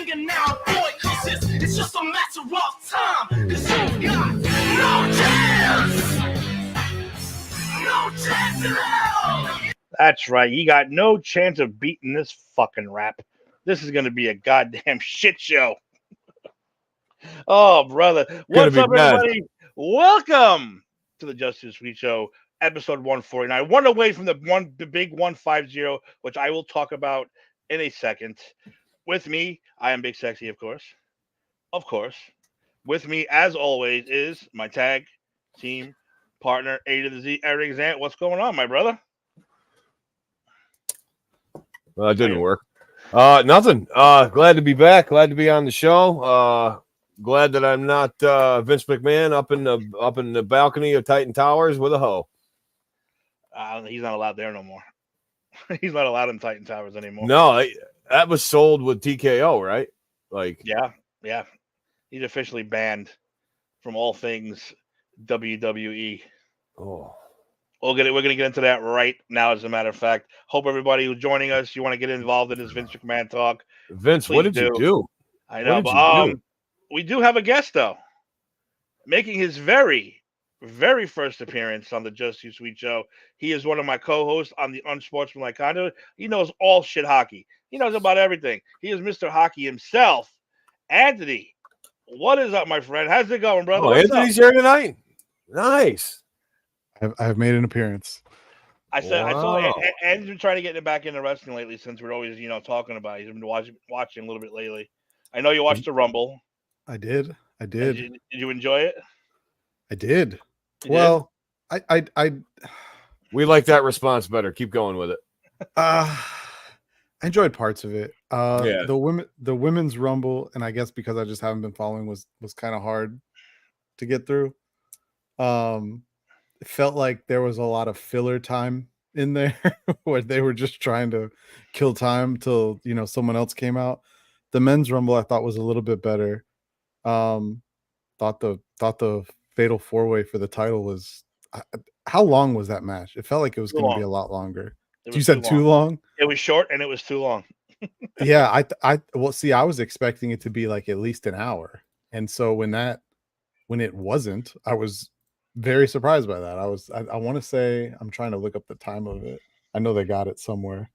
nigga now, boy, cause it's just a matter of time. Cause you got no chance. No chance at all. That's right. You got no chance of beating this fucking rap. This is going to be a goddamn shit show. Oh, brother. What's up, everybody? Welcome to the Justice Sweet Show, episode 149. One away from the big 150, which I will talk about in a second. With me, I am Big Sexy, of course. Of course. With me, as always, is my tag team partner, A to the Z, Eric Zant. What's going on, my brother? Well, it didn't work. Nothing. Glad to be back. Glad to be on the show. Glad that I'm not Vince McMahon up in the balcony of Titan Towers with a hoe. He's not allowed there no more. He's not allowed in Titan Towers anymore. No, that was sold with TKO, right? Like, yeah. He's officially banned from all things WWE. Oh. We're gonna get into that right now. As a matter of fact, hope everybody who's joining us, you want to get involved in this Vince McMahon talk. Vince, what did you do? I know, but we do have a guest though, making his very, very first appearance on the Just You Sweet Show. He is one of my co-hosts on the Unsportsmanlike Conduit. He knows all shit hockey. He knows about everything. He is Mr. Hockey himself. Anthony, what is up, my friend? How's it going, brother? Oh, Anthony's here tonight. Nice. I have made an appearance. I saw Andy's been trying to get him back into wrestling lately since we're always, talking about it. He's been watching a little bit lately. I know you watched the Rumble. I did. Did you enjoy it? I did. You did? I We like that response better. Keep going with it. I enjoyed parts of it. Yeah. The women's Rumble, and I guess because I just haven't been following, was kind of hard to get through. It felt like there was a lot of filler time in there where they were just trying to kill time till someone else came out. The men's Rumble I thought was a little bit better. Thought the fatal 4-way for the title was how long was that match? It felt like it was going to be a lot longer. You said too long? It was short and it was too long. Yeah, I was expecting it to be like at least an hour. And so when it wasn't, I was very surprised by that. I want to say, I'm trying to look up the time of it. I know they got it somewhere.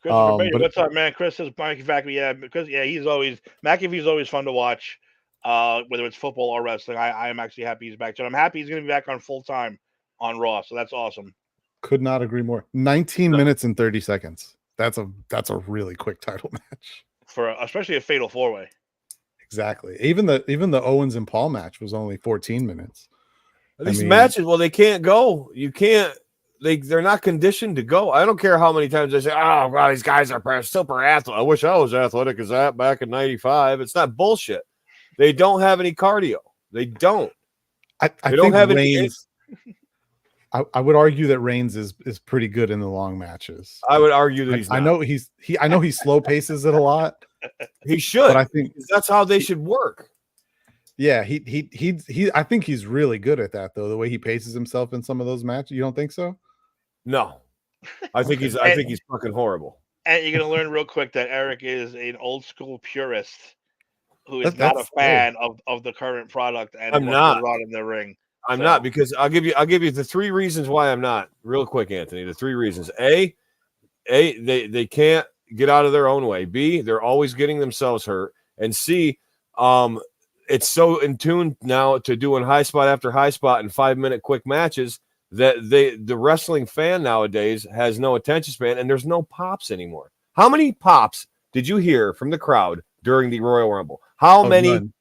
What's up, man? Chris says Mikey McAfee. Yeah, because McAfee's always fun to watch, whether it's football or wrestling. I am actually happy he's back. So I'm happy he's going to be back on full time on Raw. So that's awesome. Could not agree more. 19 minutes and 30 seconds. That's a really quick title match for especially a fatal 4-way. Exactly. Even the Owens and Paul match was only 14 minutes. These matches, well, they can't go. You can't. They're not conditioned to go. I don't care how many times they say, "Oh, well, these guys are super athletic." I wish I was athletic as that back in '95. It's not bullshit. They don't have any cardio. They don't. I don't have Reigns. I would argue that Reigns is pretty good in the long matches. I would argue that he's not. I know he slow paces it a lot. He should. But I think that's how they should work. Yeah, he I think he's really good at that though. The way he paces himself in some of those matches. You don't think so? No. I think he's fucking horrible. And you're gonna learn real quick that Eric is an old school purist who is not a fan of the current product and I'm not in the ring. I'm not, because I'll give you the 3 reasons why I'm not. Real quick, Anthony. The 3 reasons. A, they can't get out of their own way. B, they're always getting themselves hurt. And C, it's so in tune now to doing high spot after high spot and 5-minute quick matches that the wrestling fan nowadays has no attention span, and there's no pops anymore. How many pops did you hear from the crowd during the Royal Rumble? How many? None.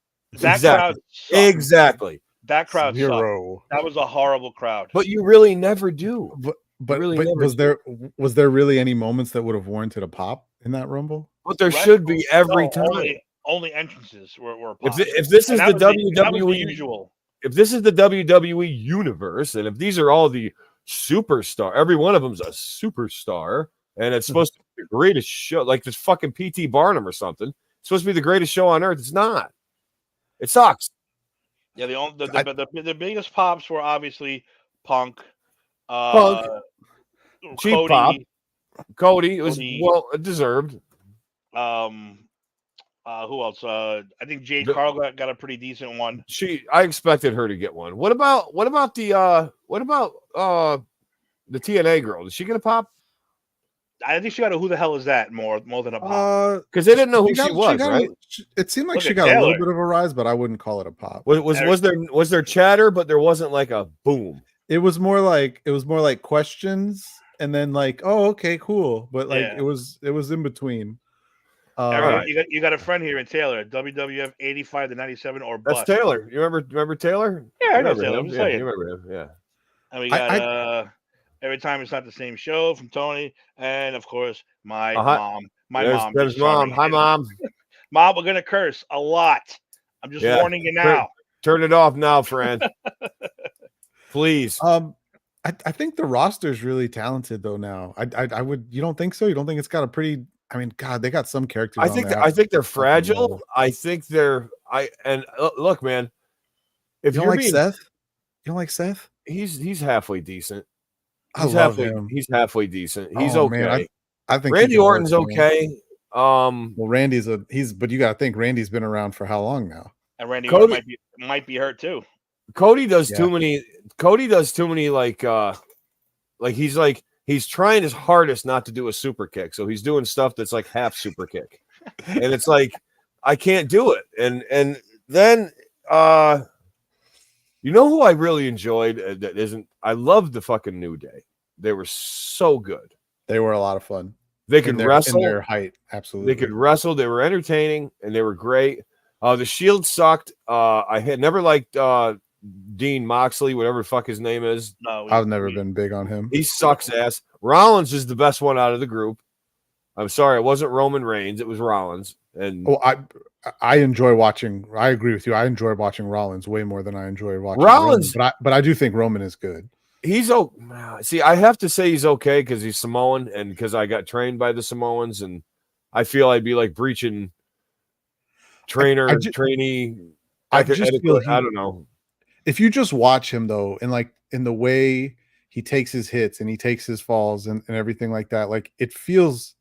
Exactly. That crowd Zero. Sucked. That was a horrible crowd. But you really never do. But was there really any moments that would have warranted a pop in that Rumble? But there should be every time. Only entrances were pops. If this is the WWE usual. If this is the WWE universe, and if these are all the superstar, every one of them's a superstar, and it's supposed to be the greatest show, like this fucking P.T. Barnum or something. It's supposed to be the greatest show on earth. It's not. It sucks. Yeah, the biggest pops were obviously Punk, cheap Cody, pop. Cody was well deserved. Who else? I think Jade The- Carl got a pretty decent one. I expected her to get one. What about the TNA girl? Did she get a pop? I think she got a who the hell is that more than a pop. Because they didn't know who She she got- was, got a- right? it seemed like Look she at got a little Taylor. bit of a rise, but I wouldn't call it a pop. Was there chatter, but there wasn't like a boom. It was more like questions, and then like, oh, okay, cool, but like Yeah. it was in between. Eric, Alright. you got a friend here in Taylor, WWF 85 to 97 or That's bust. Taylor. You remember Taylor? Yeah, I You know remember Taylor. him? I'm just Yeah, saying. you remember him? Yeah. And we got every time it's not the same show from Tony, and of course my mom. There's mom. Hi, mom. Mom, we're gonna curse a lot. I'm just Yeah. warning you now. Turn it off now, Fran. Please. I think the roster is really talented though now. I would. You don't think so? You don't think it's got a pretty? I mean, God, they got some characters. I on think there. I think they're Fucking fragile. level. I think they're look, man. If You don't you're like being, Seth? You don't like Seth? he's halfway decent. I love halfway, him. He's halfway decent. He's Oh, okay. man, I think he Randy can work Orton's for him. okay. Well, Randy's but you got to think Randy's been around for how long now? And Randy Cody- Orton might be hurt too. Cody does Yeah. too many. Cody does too many like he's trying his hardest not to do a super kick, so he's doing stuff that's like half super kick, and it's like I can't do it. And then you know who I really enjoyed that isn't. I loved the fucking New Day. They were so good. They were a lot of fun. They could wrestle. in their height. Absolutely, They could wrestle. They were entertaining and they were great. The Shield sucked. I had never liked Dean Moxley, whatever the fuck his name is. No, I've never been big on him. He sucks ass. Rollins is the best one out of the group. I'm sorry, it wasn't Roman Reigns. It was Rollins. And Oh, I enjoy watching. I agree with you. I enjoy watching Rollins way more than I enjoy watching Rollins. Roman, but I do think Roman is good. he's see, I have to say he's okay because he's Samoan and because I got trained by the Samoans, and I feel I'd be like breaching trainee. I just feel I don't know. If you just watch him though, and like in the way he takes his hits and he takes his falls and everything like that, like it feels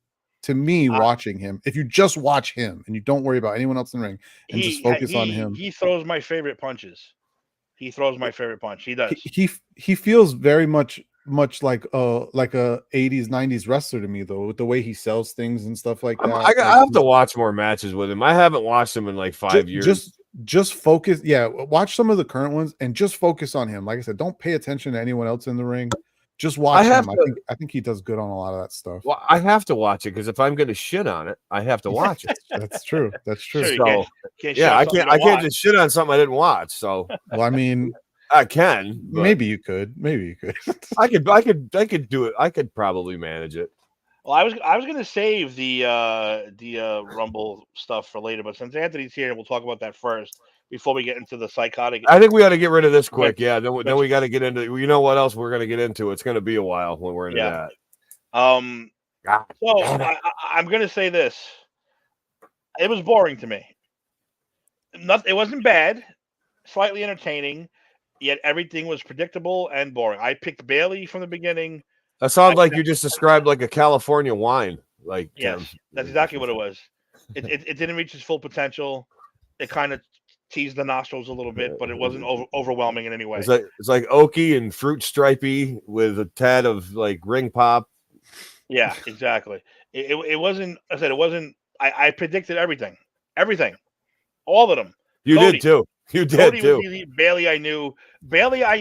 to me watching him. If you just watch him and you don't worry about anyone else in the ring and just focus on him, he throws my favorite punches. He throws my favorite punch. He does. He feels very much like a 80s 90s wrestler to me though, with the way he sells things and stuff like that. I have to watch more matches with him. I haven't watched him in like 5 years. Just focus. Yeah, watch some of the current ones and just focus on him. Like I said, don't pay attention to anyone else in the ring. Just watch him. I think he does good on a lot of that stuff. Well, I have to watch it because if I'm going to shit on it, I have to watch it. That's true. That's true. Sure, So can't yeah, I shit on can't. I something you can't watch. just shit on something I didn't watch. So Well, I mean, I can. But maybe you could. Maybe you could. I could do it. I could probably manage it. Well, I was gonna save the Rumble stuff for later, but since Anthony's here, we'll talk about that first before we get into the psychotic. I think we got to get rid of this quick. Right. Yeah. Then we got to get into. You know what else we're going to get into? It's going to be a while when we're into Yeah. that. God So damn it. I'm gonna say this: it was boring to me. It wasn't bad, slightly entertaining, yet everything was predictable and boring. I picked Bailey from the beginning. That sounds like you just described like a California wine. Like Yes, that's exactly what it was. It didn't reach its full potential. It kind of teased the nostrils a little bit, but it wasn't overwhelming in any way. It's like oaky and fruit stripey with a tad of like ring pop. Yeah, exactly. It wasn't. I said it wasn't. I predicted everything, all of them. You Cody. did too. You did Cody too. was easy. Bailey, I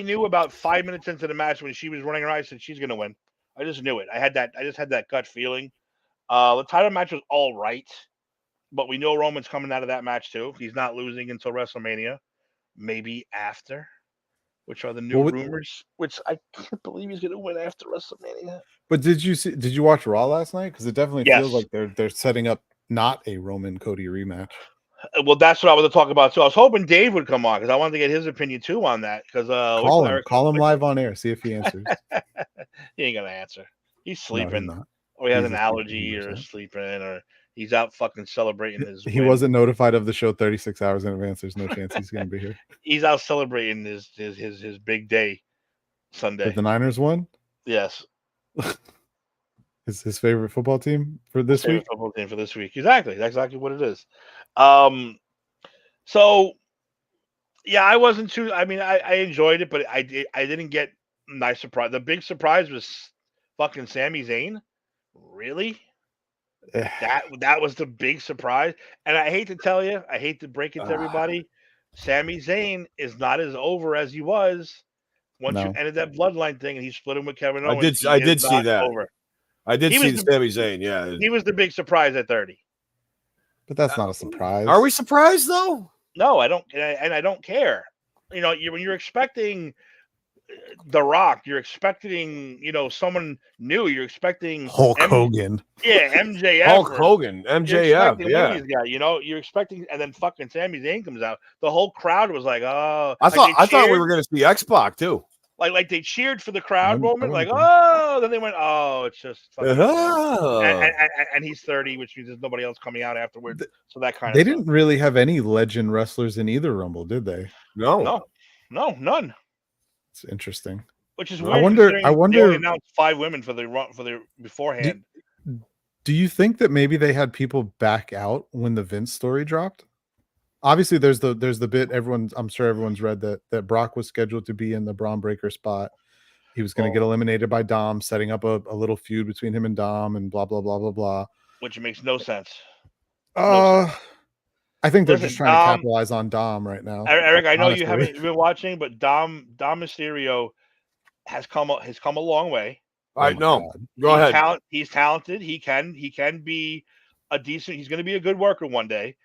knew about 5 minutes into the match when she was running around. I said she's gonna win. I just knew it. I just had that gut feeling. The title match was all right, but we know Roman's coming out of that match too. He's not losing until WrestleMania, maybe after, which are the new rumors. Which I can't believe he's gonna win after WrestleMania. But did you watch Raw last night? Because it definitely Yes. feels like they're setting up not a Roman Cody rematch. Well, that's what I was going to talk about too. I was hoping Dave would come on because I wanted to get his opinion too on that. Because Call him live on air. See if he answers. He ain't gonna answer. He's No, sleeping, he's not. or he has He's an asleep, allergy, or 100%. sleeping, or he's out fucking celebrating his. He win. wasn't notified of the show 36 hours in advance. There's no chance he's going to be here. He's out celebrating his big day, Sunday. If the Niners won, Yes. his favorite football team for this Favorite week. football team for this week. Exactly. That's exactly what it is. So yeah, I wasn't too. I mean, I enjoyed it, but I didn't get nice surprise. The big surprise was fucking Sami Zayn. Really? Eh, That was the big surprise. And I hate to tell you, I hate to break it to everybody. Sami Zayn is not as over as he was once you No. ended that bloodline thing and he split him with Kevin I Owens. did. I He is did see not that. over. I did He see was the Sami Zayn. Yeah. He was the big surprise at 30. But that's not a surprise. Are we surprised though? No, I don't, and I don't care. You know, when you're expecting The Rock, you're expecting someone new. You're expecting Hulk Hogan? Yeah, MJF. Hulk or- Hogan, You're MJF. expecting one of Yeah. these guys, you're expecting, and then fucking Sami Zayn comes out. The whole crowd was like, "Oh!" I thought we cheered, were going to see X-Pac too. like they cheered for the crowd I moment, like, wouldn't "Oh!" Then they went, "Oh, it's just." Fucking Oh. and he's 30, which means there's nobody else coming out afterwards. So that kind They of didn't really have any legend wrestlers in either Rumble, did they? No. no, none. It's interesting. Which is I weird. wonder- considering I they wonder- only announced 5 women for the beforehand. Do you think that maybe they had people back out when the Vince story dropped? Obviously, there's the bit I'm sure everyone's read that Brock was scheduled to be in the Braun Breaker spot. He was going to get eliminated by Dom, setting up a little feud between him and Dom, and blah blah blah blah blah. Which makes no sense. I think they're Listen, just trying Dom- to capitalize on Dom right now. Eric, I know you honestly. haven't been watching, but Dom Mysterio has come a long way. I Oh my know. God. Go ahead. He's talented. He can be a decent. He's going to be a good worker one day.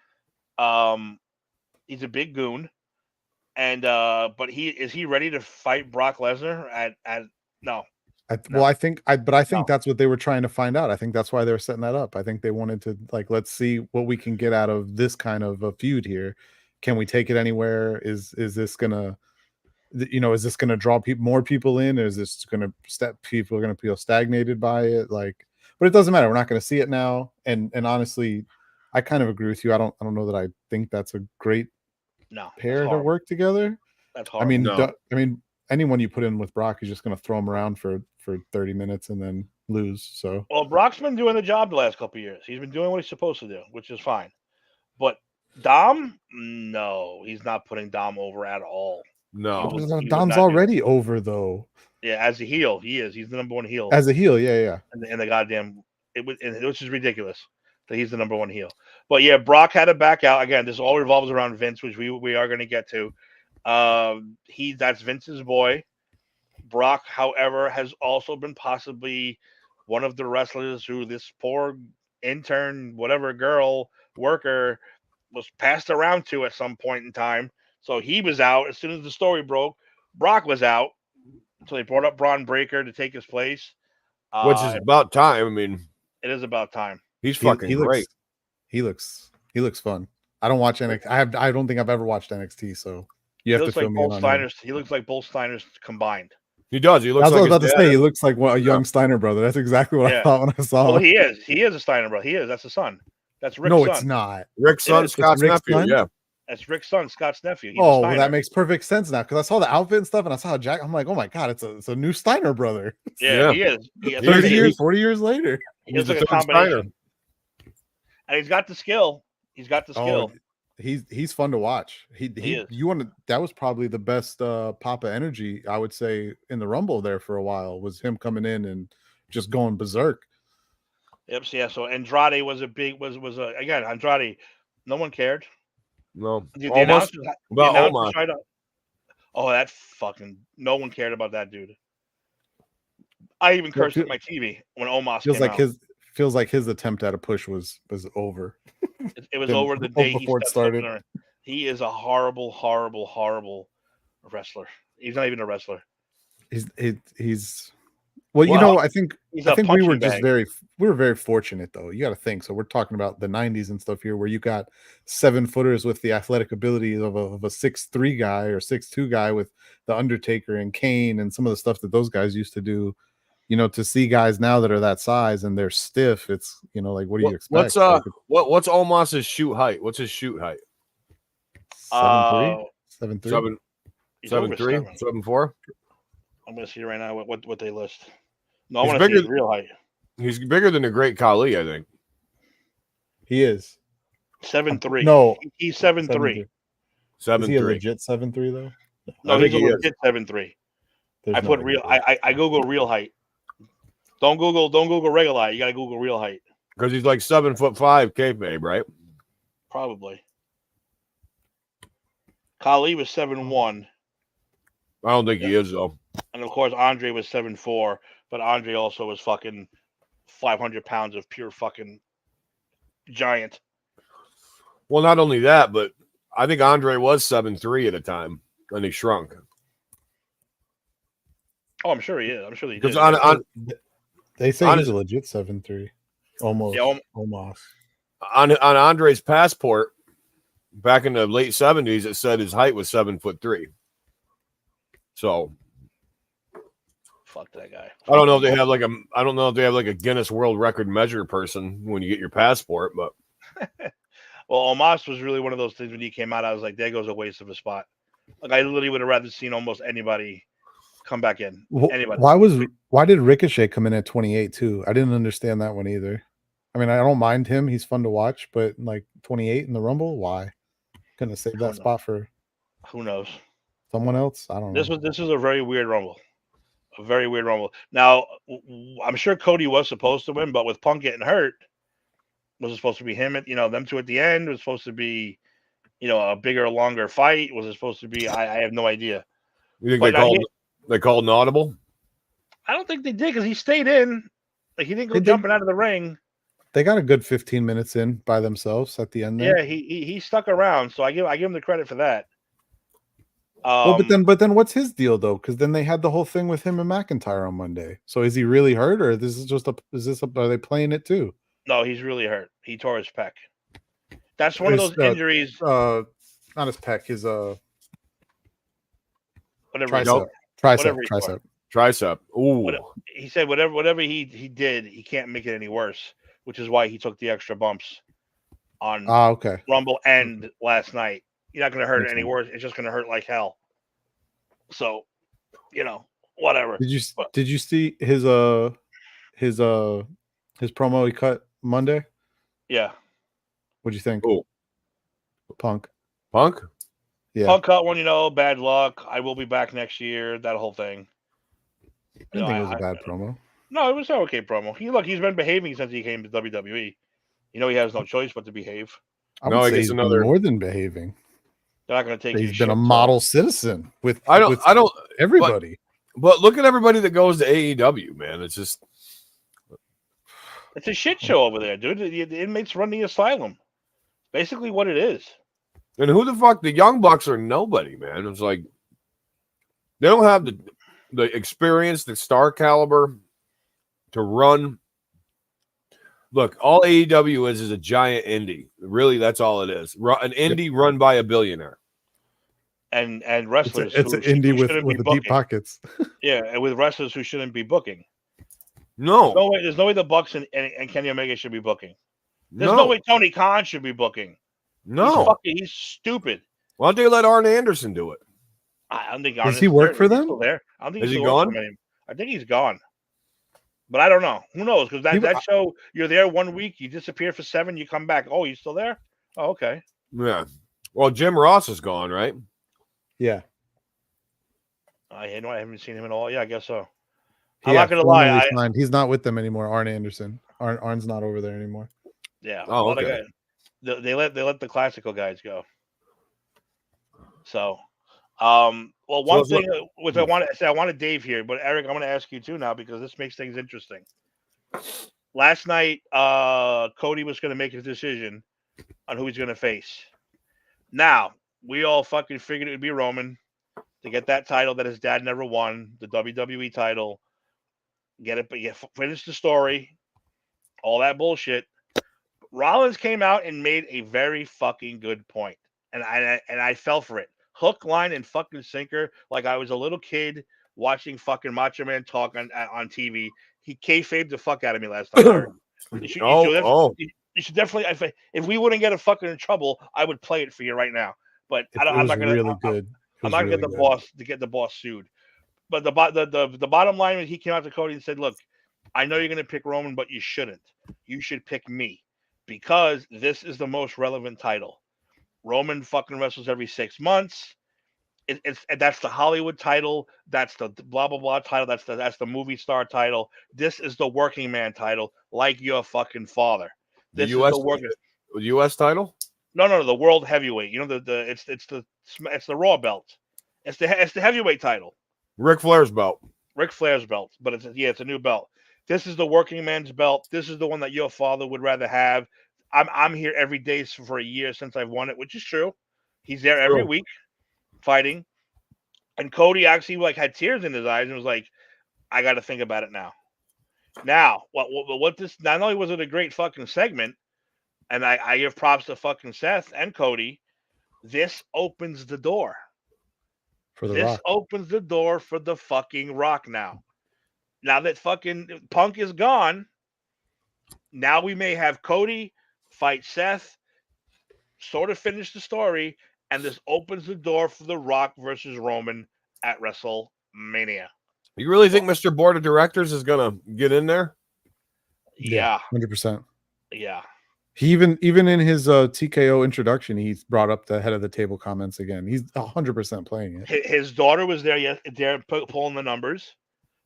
He's a big goon, and but is he ready to fight Brock Lesnar at no? Well, I think No. that's what they were trying to find out. I think that's why they were setting that up. I think they wanted to let's see what we can get out of this kind of a feud here. Can we take it anywhere? Is this gonna, is this gonna draw more people in, or is this gonna people are gonna feel stagnated by it? But it doesn't matter. We're not gonna see it now. And honestly, I kind of agree with you. I don't know that I think that's a great No, pair that's to horrible. work together. That's I hard. mean, No. anyone you put in with Brock is just going to throw him around for 30 minutes and then lose. So Well, Brock's been doing the job the last couple of years. He's been doing what he's supposed to do, which is fine. But Dom, no, he's not putting Dom over at all. No. He would Dom's not do already over though. Yeah, as a heel, he is. He's the number one heel. As a heel, yeah. And the goddamn which is ridiculous that he's the number one heel. But yeah, Brock had to back out again. This all revolves around Vince, which we are going to get to. That's Vince's boy. Brock, however, has also been possibly one of the wrestlers who this poor intern, whatever girl worker, was passed around to at some point in time. So he was out as soon as the story broke. Brock was out, so they brought up Braun Breaker to take his place. Which is about time. I mean, It is about time. he's fucking great. He looks fun. I don't watch NXT. I don't think I've ever watched NXT. So you He have to looks fill like me in both on him. Steiners. He looks like both Steiners combined. He does. He looks That's what I like was about his to dad. say. He looks like a young Steiner brother. That's exactly what I Yeah. thought when I saw Oh, him. he is. He is a Steiner brother. He is. That's the son. That's Rick's No, son. it's not. Rick's son, It's Scott's Rick's nephew. son? Yeah. That's Rick's son, Scott's nephew. He's a Oh, well, Steiner. that makes perfect sense now because I saw the outfit and stuff, and I saw Jack. I'm like, oh my god, it's a new Steiner brother. Yeah, Yeah. he is. He has He's 30 the- years, 40 years later. He has He's the like a third Steiner. combination. And he's got the skill. He's got the skill. Oh, he's fun to watch. He is. that was probably the best Papa energy I would say in the Rumble there for a while was him coming in and just going berserk. Yep. So yeah. So Andrade was again Andrade. No one cared. No. The Almost. announcers- the About announcers Omos. tried to- Oh, that fucking no one cared about that dude. I even Yeah, cursed at my TV when Omos Feels came like out. feels like his attempt at a push was over. It was Then over the day before it he stepped up started. in there. He is a horrible, horrible, horrible wrestler. He's not even a wrestler. He's well, Well, I think He's I a think we were punching just bag. we were very fortunate though. You got to think. So we're talking about the 90s and stuff here where you got 7-footers with the athletic abilities of a 6'3" guy or 6'2" guy with the Undertaker and Kane and some of the stuff that those guys used to do. To see guys now that are that size and they're stiff, it's like what do you expect? What's Omos's shoot height? What's his shoot height? 7'3", 7'3". 7 He's 7 over 3 7. 7 4. I'm gonna see right now what they list. No, I He's want to see his bigger- real height. He's bigger than the Great Khali, I think. He is 7'3". no He's 7'3". 7'3". Is 7'3". he a legit 7'3" though? No, I think he's a he is. legit 7'3". There's I no put way real. he is. I Google real height. Don't Google regular height. You gotta Google real height. Because he's like 7'5" kayfabe, right? Probably. Khali was 7'1", I don't think he is though. and of course Andre was 7'4", but Andre also was fucking 500 pounds of pure fucking giant. Well, not only that, but I think Andre was 7'3" at a time, and he shrunk. Oh, I'm sure he is. I'm sure he Because did. They say on he's his- a legit 7'3". Almost. Yeah, Almost. on Andre's passport back in the late 70s, it said his height was 7'3". So Fuck that guy. I don't know if they have like a Guinness World Record measure person when you get your passport, but Well, Omos was really one of those things when he came out. I was like, there goes a waste of a spot. Like I literally would have rather seen almost anybody come back in. Anybody. Why did Ricochet come in at 28 too? I didn't understand that one either. I mean, I don't mind him; he's fun to watch, but like 28 in the Rumble, why? Couldn't have saved that spot for Who knows? someone else. I don't know. This was a very weird Rumble. A very weird Rumble. Now, I'm sure Cody was supposed to win, but with Punk getting hurt, was it supposed to be him at them two at the end? Was it supposed to be, a bigger, longer fight? Was it supposed to be? I have no idea. you think But they called an audible? I don't think they did because he stayed in. Like he didn't go They did. jumping out of the ring. They got a good 15 minutes in by themselves at the end there. Yeah, he stuck around, so I give him the credit for that. Well, but then what's his deal though? Because then they had the whole thing with him and McIntyre on Monday. So is he really hurt, or this is just are they playing it too? No, he's really hurt. He tore his pec. That's one of those injuries. Not his pec, his Whatever. tricep. Ooh. He said whatever he did, he can't make it any worse, which is why he took the extra bumps on Okay. Rumble and last night. You're not going to hurt it any Okay. worse. It's just going to hurt like hell. So, whatever. Did you see his promo he cut Monday? Yeah. What'd you think? Ooh. Punk. Yeah. Punk cut one, bad luck. I will be back next year. That whole thing. I didn't think it was a bad promo. No, it was an okay promo. He's been behaving since he came to WWE. He has no choice but to behave. I No, would I say guess he's been another- more than behaving. They're not going to take. He's been a model citizen with everybody. But look at everybody that goes to AEW, man. It's just It's a shit show over there, dude. The inmates run the asylum. Basically, what it is. and who the fuck the Young Bucks are nobody, man. It's like they don't have the experience, the star caliber to run. Look, all AEW is a giant indie. Really, that's all it is. An indie run by a billionaire. And wrestlers. It's an indie with the deep pockets. Yeah, and with wrestlers who shouldn't be booking. No, There's no way the Bucks and Kenny Omega should be booking. There's no way Tony Khan should be booking. No. He's stupid. Why don't they let Arn Anderson do it? I don't think. Does he work for them? Still there. I don't think Is he he still works gone? for them. I think he's gone. But I don't know. Who knows? Because that show, you're there 1 week, you disappear for 7, you come back. Oh, you still there? Oh, okay. Yeah. Well, Jim Ross is gone, right? Yeah. I haven't seen him at all. Yeah, I guess so. Yeah, I'm not gonna lie. He's not with them anymore. Arn Anderson. Arn's not over there anymore. Yeah. Oh, okay. They let the classical guys go. So, one thing which I wanted Dave here, but Eric, I'm going to ask you too now because this makes things interesting. Last night, Cody was going to make his decision on who he's going to face. Now, we all fucking figured it would be Roman to get that title that his dad never won, the WWE title. Get it, but finish the story, all that bullshit. Rollins came out and made a very fucking good point, and I fell for it. Hook, line, and fucking sinker, like I was a little kid watching fucking Macho Man talk on TV. He kayfabed the fuck out of me last time. You should definitely. If we wouldn't get a fucking in trouble, I would play it for you right now. But I'm not gonna. Really good. I'm not gonna get the boss sued. But the bottom line is he came out to Cody and said, "Look, I know you're going to pick Roman, but you shouldn't. You should pick me because this is the most relevant title. Roman fucking wrestles every 6 months. That's the Hollywood title. That's the blah blah blah title. That's the movie star title. This is the working man title, like your fucking father. The This U.S. is the working. U.S. title? No, the world heavyweight. You know it's the Raw belt. It's the heavyweight title. Ric Flair's belt. Ric Flair's belt, but it's a new belt. This is the working man's belt. This is the one that your father would rather have. I'm here every day for a year since I've won it, which is true. He's there every week fighting. And Cody actually had tears in his eyes and was like, I got to think about it now. Now, what this, not only was it a great fucking segment, and I give props to fucking Seth and Cody, this opens the door. For the This Rock. opens the door for the fucking Rock now. Now that fucking Punk is gone, now we may have Cody fight Seth, sort of finish the story, and this opens the door for The Rock versus Roman at WrestleMania. You really think Mr. Board of Directors is going to get in there? Yeah. 100%. Yeah. He even in his TKO introduction, he brought up the head of the table comments again. He's 100% playing it. His daughter was there pulling the numbers.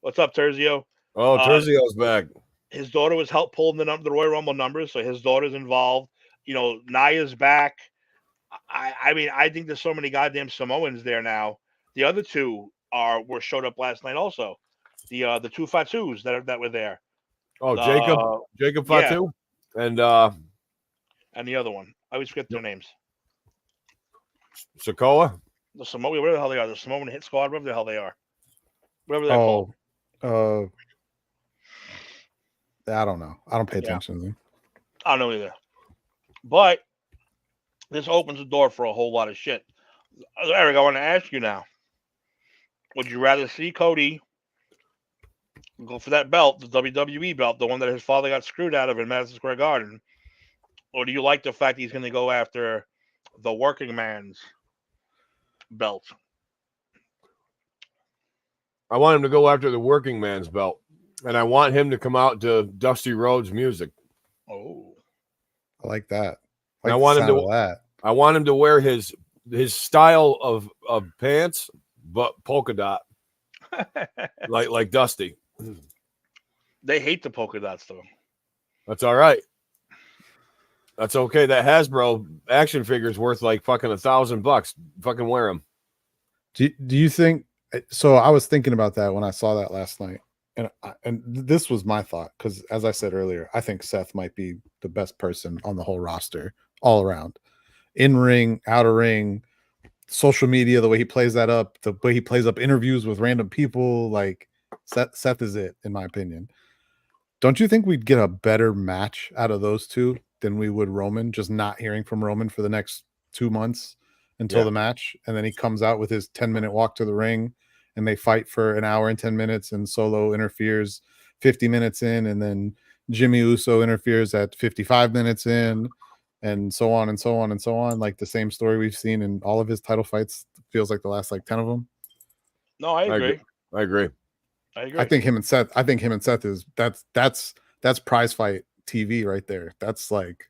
What's up, Terzio? Oh, Terzio's back. His daughter was help pulling the Royal Rumble numbers, so his daughter's involved. Naya's back. I mean, I think there's so many goddamn Samoans there now. The other two showed up last night also. The two Fatus that were there. Oh, Jacob Fatu, and the other one. I always forget their names. Sokoa. The Samoan, whatever the hell they are. The Samoan Hit Squad, whatever the hell they are. Whatever they're called. I don't know. I don't pay attention to them. I don't know either. But this opens the door for a whole lot of shit. Eric, I want to ask you now. Would you rather see Cody go for that belt, the WWE belt, the one that his father got screwed out of in Madison Square Garden? Or do you like the fact he's going to go after the working man's belt? I want him to go after the working man's belt. And I want him to come out to Dusty Rhodes music. Oh. I like that. I want him to wear his style of pants, but polka dot. like Dusty. They hate the polka dots though. That's all right. That's okay. That Hasbro action figure's worth like fucking $1,000. Fucking wear them. Do you think so? I was thinking about that when I saw that last night. And this was my thought, because as I said earlier, I think Seth might be the best person on the whole roster all around. In ring, out of ring, social media, the way he plays that up, the way he plays up interviews with random people, like Seth is it, in my opinion. Don't you think we'd get a better match out of those two than we would Roman, just not hearing from Roman for the next 2 months until the match? And then he comes out with his 10-minute walk to the ring and they fight for an hour and 10 minutes and Solo interferes 50 minutes in, and then Jimmy Uso interferes at 55 minutes in, and so on and so on and so on. Like the same story we've seen in all of his title fights, feels like the last like 10 of them. No, I agree. I agree. I think him and Seth is that's prize fight TV right there. That's like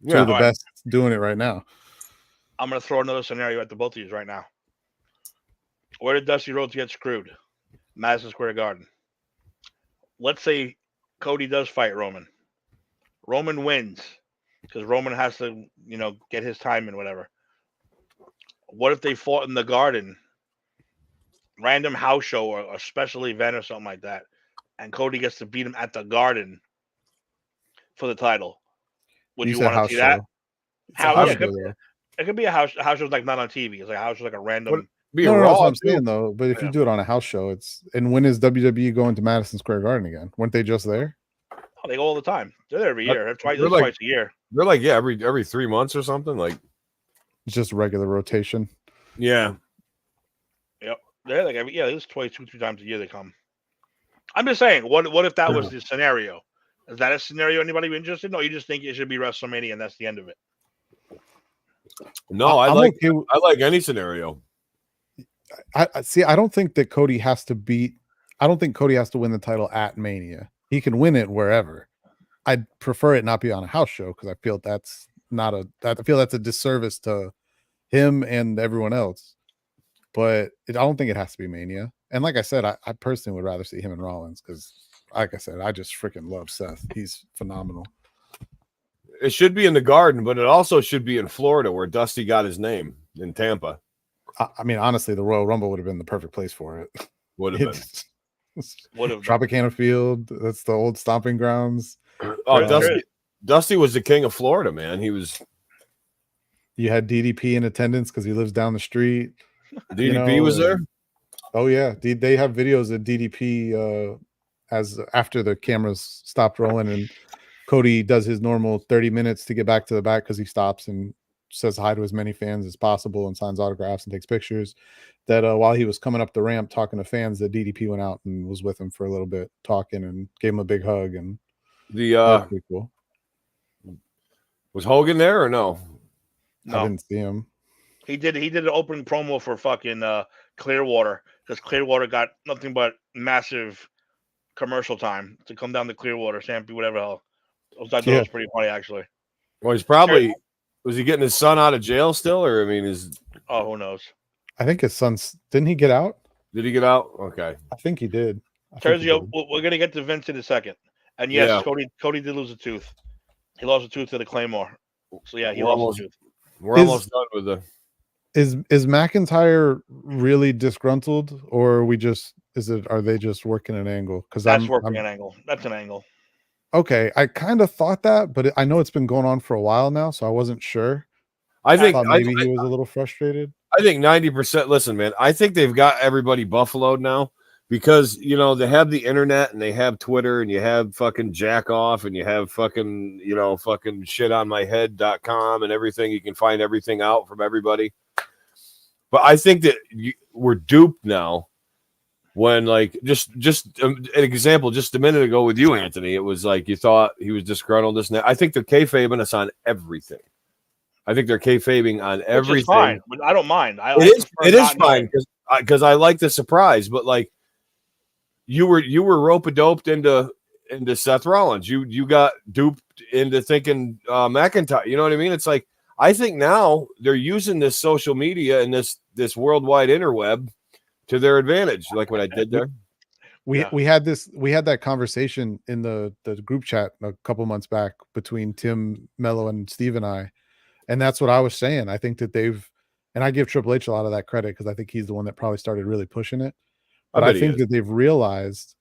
two of the best doing it right now. I'm going to throw another scenario at the both of you right now. Where did Dusty Rhodes get screwed? Madison Square Garden. Let's say Cody does fight Roman. Roman wins because Roman has to, get his time and whatever. What if they fought in the Garden? Random house show or a special event or something like that. And Cody gets to beat him at the Garden for the title. Would you want to see that? It could be a house show like not on TV. It's like a house show, like a random. No, that's what I'm saying though. But if you do it on a house show, and when is WWE going to Madison Square Garden again? Weren't they just there? Oh, they go all the time. They're there every year. Twice a year. They're like every 3 months or something. Like it's just regular rotation. Yeah. Yep. They're like it's twice, 2-3 times a year they come. I'm just saying, what if that was the scenario? Is that a scenario anybody be interested in? No, you just think it should be WrestleMania and that's the end of it. No, I like any scenario. I see. I don't think that Cody has to beat. I don't think Cody has to win the title at Mania. he can win it wherever. I'd prefer it not be on a house show because I feel that's not a I feel that's a disservice to him and everyone else. But I don't think it has to be Mania. And like I said, I personally would rather see him and Rollins because, like I said, I just freaking love Seth. He's phenomenal. It should be in the Garden, but it also should be in Florida where Dusty got his name in Tampa. I mean, honestly, the Royal Rumble would have been the perfect place for it. Would have been. Would have Tropicana Field. That's the old stomping grounds. Oh, Dusty was the king of Florida, man. He was. You had DDP in attendance because he lives down the street. DDP was there. Oh yeah, they have videos of DDP as after the cameras stopped rolling and Cody does his normal 30 minutes to get back to the back because he stops and says hi to as many fans as possible and signs autographs and takes pictures. That while he was coming up the ramp talking to fans, that DDP went out and was with him for a little bit, talking and gave him a big hug. And the that was pretty cool. Was Hogan there or no? I no. didn't see him. He did an opening promo for fucking Clearwater because Clearwater got nothing but massive commercial time to come down to Clearwater, Stampede, whatever the hell. I thought that was pretty funny actually. Well, he's probably was he getting his son out of jail still, or I mean, who knows? I think his son's didn't he get out? Did he get out? Okay, I think he did. I think he Terzio, did. we're gonna get to Vince in a second. And yes, Yeah. Cody did lose a tooth. He lost a tooth to the Claymore. So yeah, he We're lost a tooth. we're almost done with the. Is McIntyre really disgruntled, or are they just working an angle? Because That's working an angle. That's an angle. Okay, I kind of thought that, but I know it's been going on for a while now, so I wasn't sure. I think thought maybe he was a little frustrated. I think 90%. Listen, man, I think they've got everybody buffaloed now because they have the internet and they have Twitter and you have fucking jack off and you have fucking fucking shitonmyhead.com and everything. You can find everything out from everybody. But I think that we're duped now. When just an example, just a minute ago with you, Anthony, it was like you thought he was disgruntled. This and that. I think they're kayfabing us on everything. I think they're kayfabing on everything. Which is fine, but I don't mind. It is fine because I like the surprise. But like you were rope-a-doped into Seth Rollins. You got duped into thinking McIntyre. You know what I mean? It's like I think now they're using this social media and this worldwide interweb to their advantage, like what I did there. We had that conversation in the group chat a couple months back between Tim, Mello, and Steve and I, and that's what I was saying. I think that and I give Triple H a lot of that credit because I think he's the one that probably started really pushing it. But I think that they've realized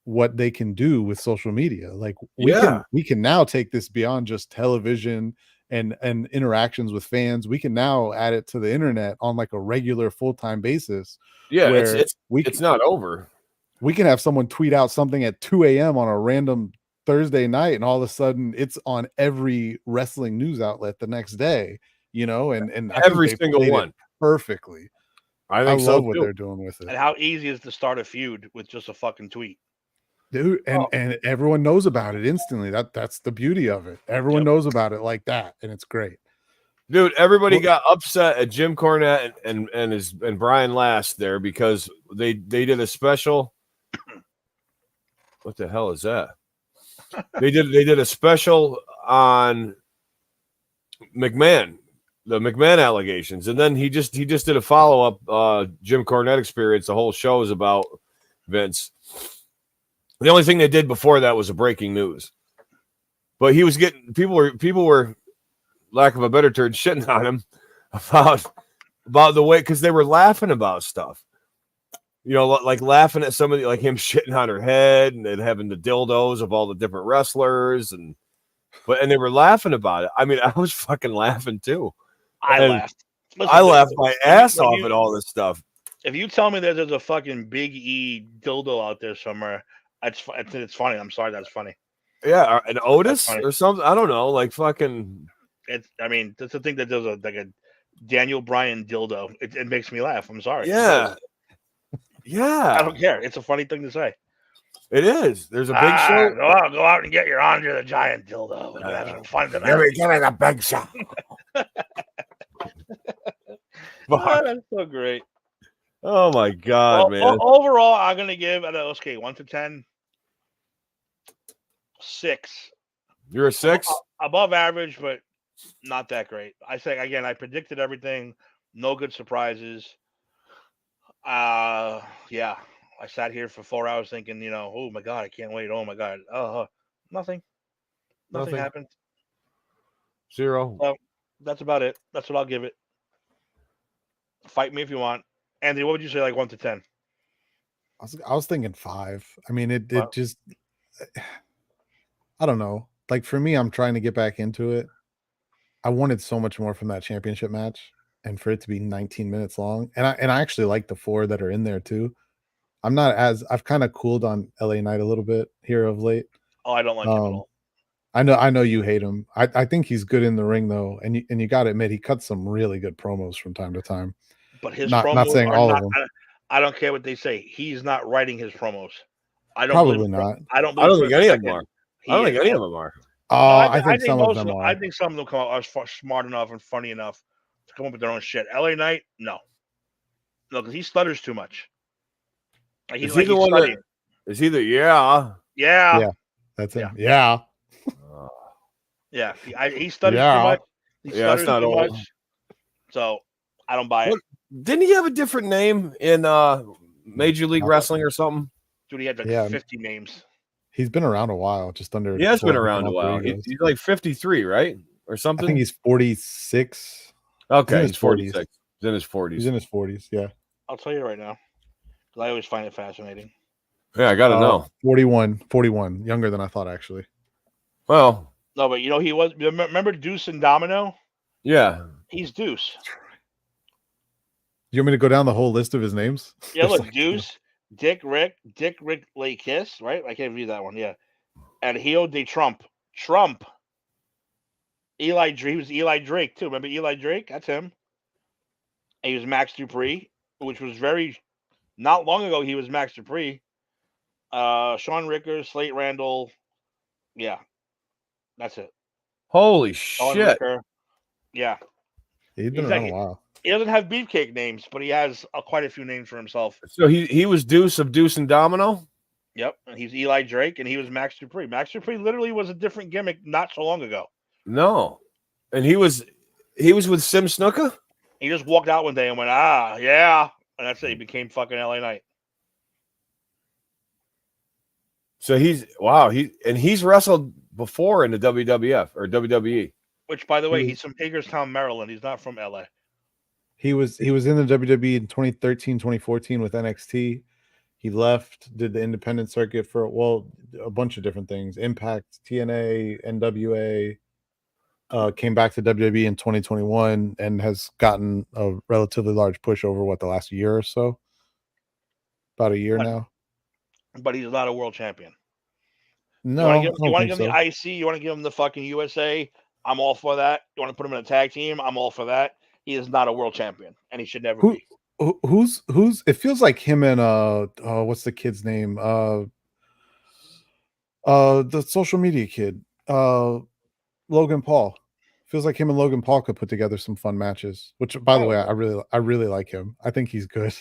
what they can do with social media. Like we can now take this beyond just television and interactions with fans. We can now add it to the internet on like a regular full-time basis. Yeah, it's not over. We can have someone tweet out something at 2 a.m. on a random Thursday night, and all of a sudden it's on every wrestling news outlet the next day, and every single one perfectly. I love what they're doing with it. And how easy is to start a feud with just a fucking tweet. Dude, and everyone knows about it instantly. That's the beauty of it. Everyone knows about it like that, and it's great. Dude, everybody got upset at Jim Cornette and Brian Last there because they did a special. What the hell is that? They did a special on McMahon, the McMahon allegations, and then he just did a follow up Jim Cornette experience. The whole show is about Vince. The only thing they did before that was a breaking news, but he was getting people were. Lack of a better term, shitting on him about the way because they were laughing about stuff, like laughing at somebody like him shitting on her head and then having the dildos of all the different wrestlers and they were laughing about it. I mean, I was fucking laughing too. I laughed. I laughed my ass off at all this stuff. If you tell me that there's a fucking Big E dildo out there somewhere, it's funny. I'm sorry, that's funny. Yeah, an Otis or something. I don't know, like fucking. That's the thing that there's a Daniel Bryan dildo. It makes me laugh. I'm sorry. Yeah. Yeah. I don't care. It's a funny thing to say. It is. There's a big show. Go out and get your Andre the Giant dildo. And have some fun tonight. Give me the big show. That's so great. Oh my God, man. Overall, I'm gonna give 1 to 10. 6. You're a 6. Above average, but not that great. I say again, I predicted everything. No good surprises. Yeah. I sat here for 4 hours thinking, oh my god, I can't wait. Oh my god. Nothing. Nothing Nothing. happened. 0. Well, that's about it. That's what I'll give it. Fight me if you want. Anthony, what would you say, like 1 to 10? I was thinking 5. I mean, it Wow. just, I don't know. Like for me, I'm trying to get back into it. I wanted so much more from that championship match, and for it to be 19 minutes long. And I actually like the 4 that are in there too. I've kind of cooled on LA Knight a little bit here of late. Oh, I don't like him at all. I know you hate him. I think he's good in the ring though, and you got to admit he cuts some really good promos from time to time. But his Not promos saying are all not. of them. I don't care what they say. He's not writing his promos. I don't Probably believe, not. I don't. I don't believe think for a any of them second are. he I don't think is. any of them are. No, I think some of most them are. I think some of them come out are smart enough and funny enough to come up with their own shit. LA Knight, no, because he stutters too much. Like Is he's he like the he's one studying. that is he the yeah? Yeah, That's him. Yeah. Yeah. yeah. He stutters too Yeah. much. He Yeah, that's stutters not too old. much. So I don't buy it. What? Didn't he have a different name in Major League Wrestling or something? Dude, he had like Yeah. 50 names. He's been around a while, just under. He has been 12 around a while. alter egos. He's like 53, right? Or I something. think he's 46. Okay, his he's 46. He's in his 40s. He's in his 40s. Yeah. I'll tell you right now, because I always find it fascinating. Yeah, I gotta know. 41, younger than I thought actually. Well, No, but he was. Remember Deuce and Domino? yeah. He's Deuce. You want me to go down the whole list of his names? Yeah, There's look, Deuce, Dick Rick Lay Kiss, right? I can't read that one. Yeah, and Hio de Trump. Eli Drake. He was Eli Drake too. Remember Eli Drake? That's him. And he was Max Dupree, which was not long ago. He was Max Dupree. Sean Ricker, Slate Randall. Yeah, that's it. Holy Sean shit. Ricker. Yeah, He's been He's around like- a while. he doesn't have beefcake names, but he has quite a few names for himself. So he was Deuce of Deuce and Domino? Yep, and he's Eli Drake, and he was Max Dupree. Max Dupree literally was a different gimmick not so long ago. No. And he was with Sim Snuka? He just walked out one day and went, yeah, and that's it. He became fucking LA Knight. So he's wrestled before in the WWF or WWE. Which, by the way, He- he's from Hagerstown, Maryland. He's not from LA. He was in the WWE in 2013, 2014 with NXT. He left, did the independent circuit for a bunch of different things. Impact, TNA, NWA. Came back to WWE in 2021 and has gotten a relatively large push over the last year or so. About a year Right. now. But he's not a world champion. No, You I want to don't give think him so. the IC? You want to give him the fucking USA? I'm all for that. You want to put him in a tag team? I'm all for that. He is not a world champion, and he should never Who- be. Who's it feels like him and what's the kid's name? The social media kid. Logan Paul. Feels like him and Logan Paul could put together some fun matches. Which, by the way, I really like him. I think he's good.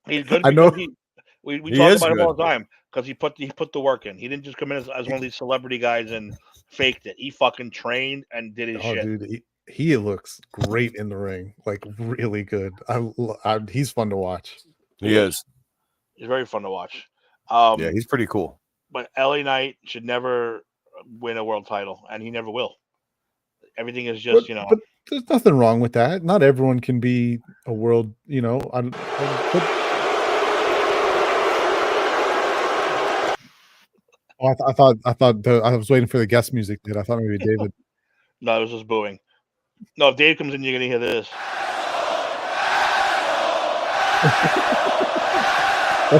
He's good. I know- because we He talk is about him all good. the time because he put the work in. He didn't just come in as one of these celebrity guys and faked it. He fucking trained and did his Oh, shit. dude, he looks great in the ring, like really good. He's fun to watch. He is. He's very fun to watch. Yeah, he's pretty cool. But LA Knight should never win a world title, and he never will. Everything is just, But there's nothing wrong with that. Not everyone can be a world. I thought I was waiting for the guest music. I thought maybe David. no, it was just booing. No, if Dave comes in, you're gonna hear this. Is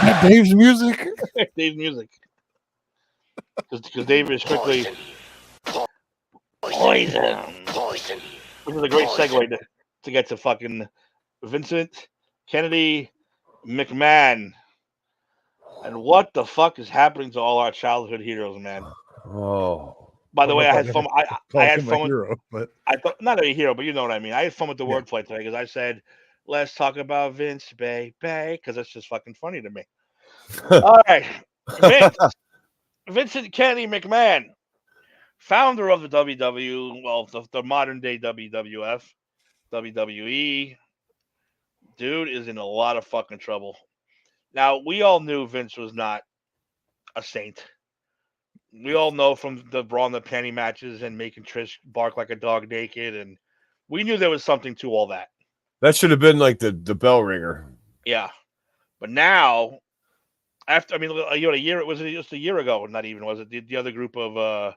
that Dave's music? Dave's music. Because Dave is strictly poison. Which is a great segue to get to fucking Vincent Kennedy McMahon. And what the fuck is happening to all our childhood heroes, man? Oh. By the way, I had fun. I Call had him a fun with, hero, but I thought not a hero, but you know what I mean. I had fun with the Yeah. wordplay today because I said, "Let's talk about Vince, baby," because that's just fucking funny to me. All right, Vince. Vincent Kennedy McMahon, founder of the WW, well, the modern day WWF, WWE, dude is in a lot of fucking trouble. Now, we all knew Vince was not a saint. We all know from the Brawl in the Panty matches and making Trish bark like a dog naked, and we knew there was something to all that. That should have been like the bell ringer. Yeah. But now, after, I mean, a year, it was just a year ago, not even, was it? The other group of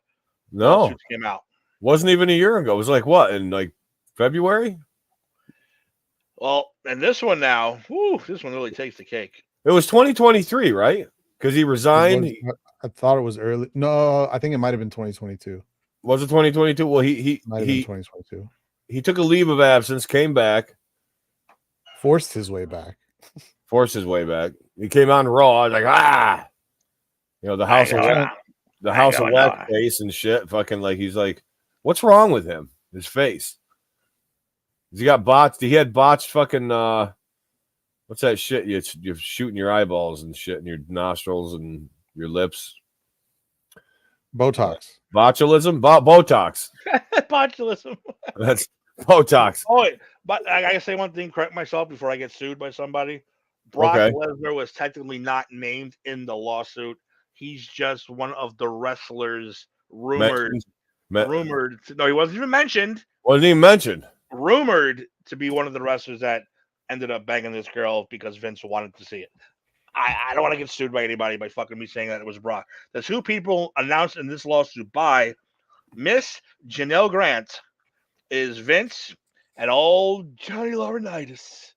No, lawsuits came out. wasn't even a year ago. It was like what, in like February? Well, and this one now, this one really takes the cake. It was 2023, right? Because he resigned. I thought it was early. No, I think it might have been 2022. Was it 2022? Well, he Might have been 2022. he took a leave of absence, came back, Forced his way back. forced his way back. He came on Raw, like the House of the House of Wax face and shit. Fucking like he's like, what's wrong with him? His face. He got botched. He had botched fucking what's that shit? You're shooting your eyeballs and shit in your nostrils and your lips. Botox. Botulism? Botox. Botulism. That's Botox. Oh, wait, but I gotta say one thing, correct myself before I get sued by somebody. Brock Okay. Lesnar was technically not named in the lawsuit. He's just one of the wrestlers rumored. No, he wasn't even mentioned. Wasn't even mentioned. Rumored to be one of the wrestlers that ended up banging this girl because Vince wanted to see it. I don't want to get sued by anybody by fucking me saying that it was Brock. The two people announced in this lawsuit by Miss Janelle Grant is Vince and old Johnny Laurinaitis.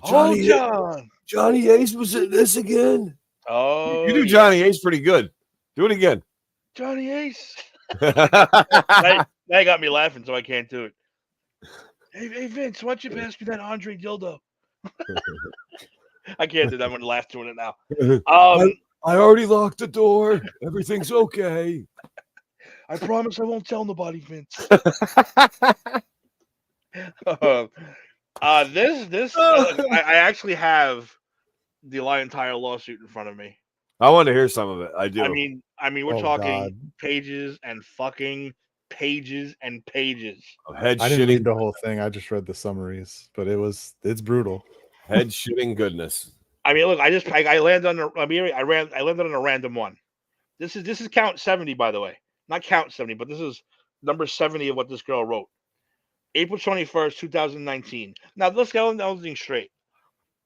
Johnny Ace was in this again. Oh, You do Johnny Ace pretty good. Do it again. Johnny Ace. That got me laughing, so I can't do it. Hey Vince, why don't you pass me that Andre dildo? I can't do that. I'm gonna laugh doing it now. I already locked the door. Everything's okay. I promise I won't tell nobody, Vince. I actually have the entire lawsuit in front of me. I want to hear some of it. I do. I mean, we're Oh, talking God. pages and fucking pages and pages. Head I didn't read shitting, the whole thing. I just read the summaries, but it's brutal. head shitting goodness. I mean, look, I landed on I landed on a random one. This is count 70, by the way. Not count 70, but this is number 70 of what this girl wrote. April 21st, 2019. Now let's get everything straight.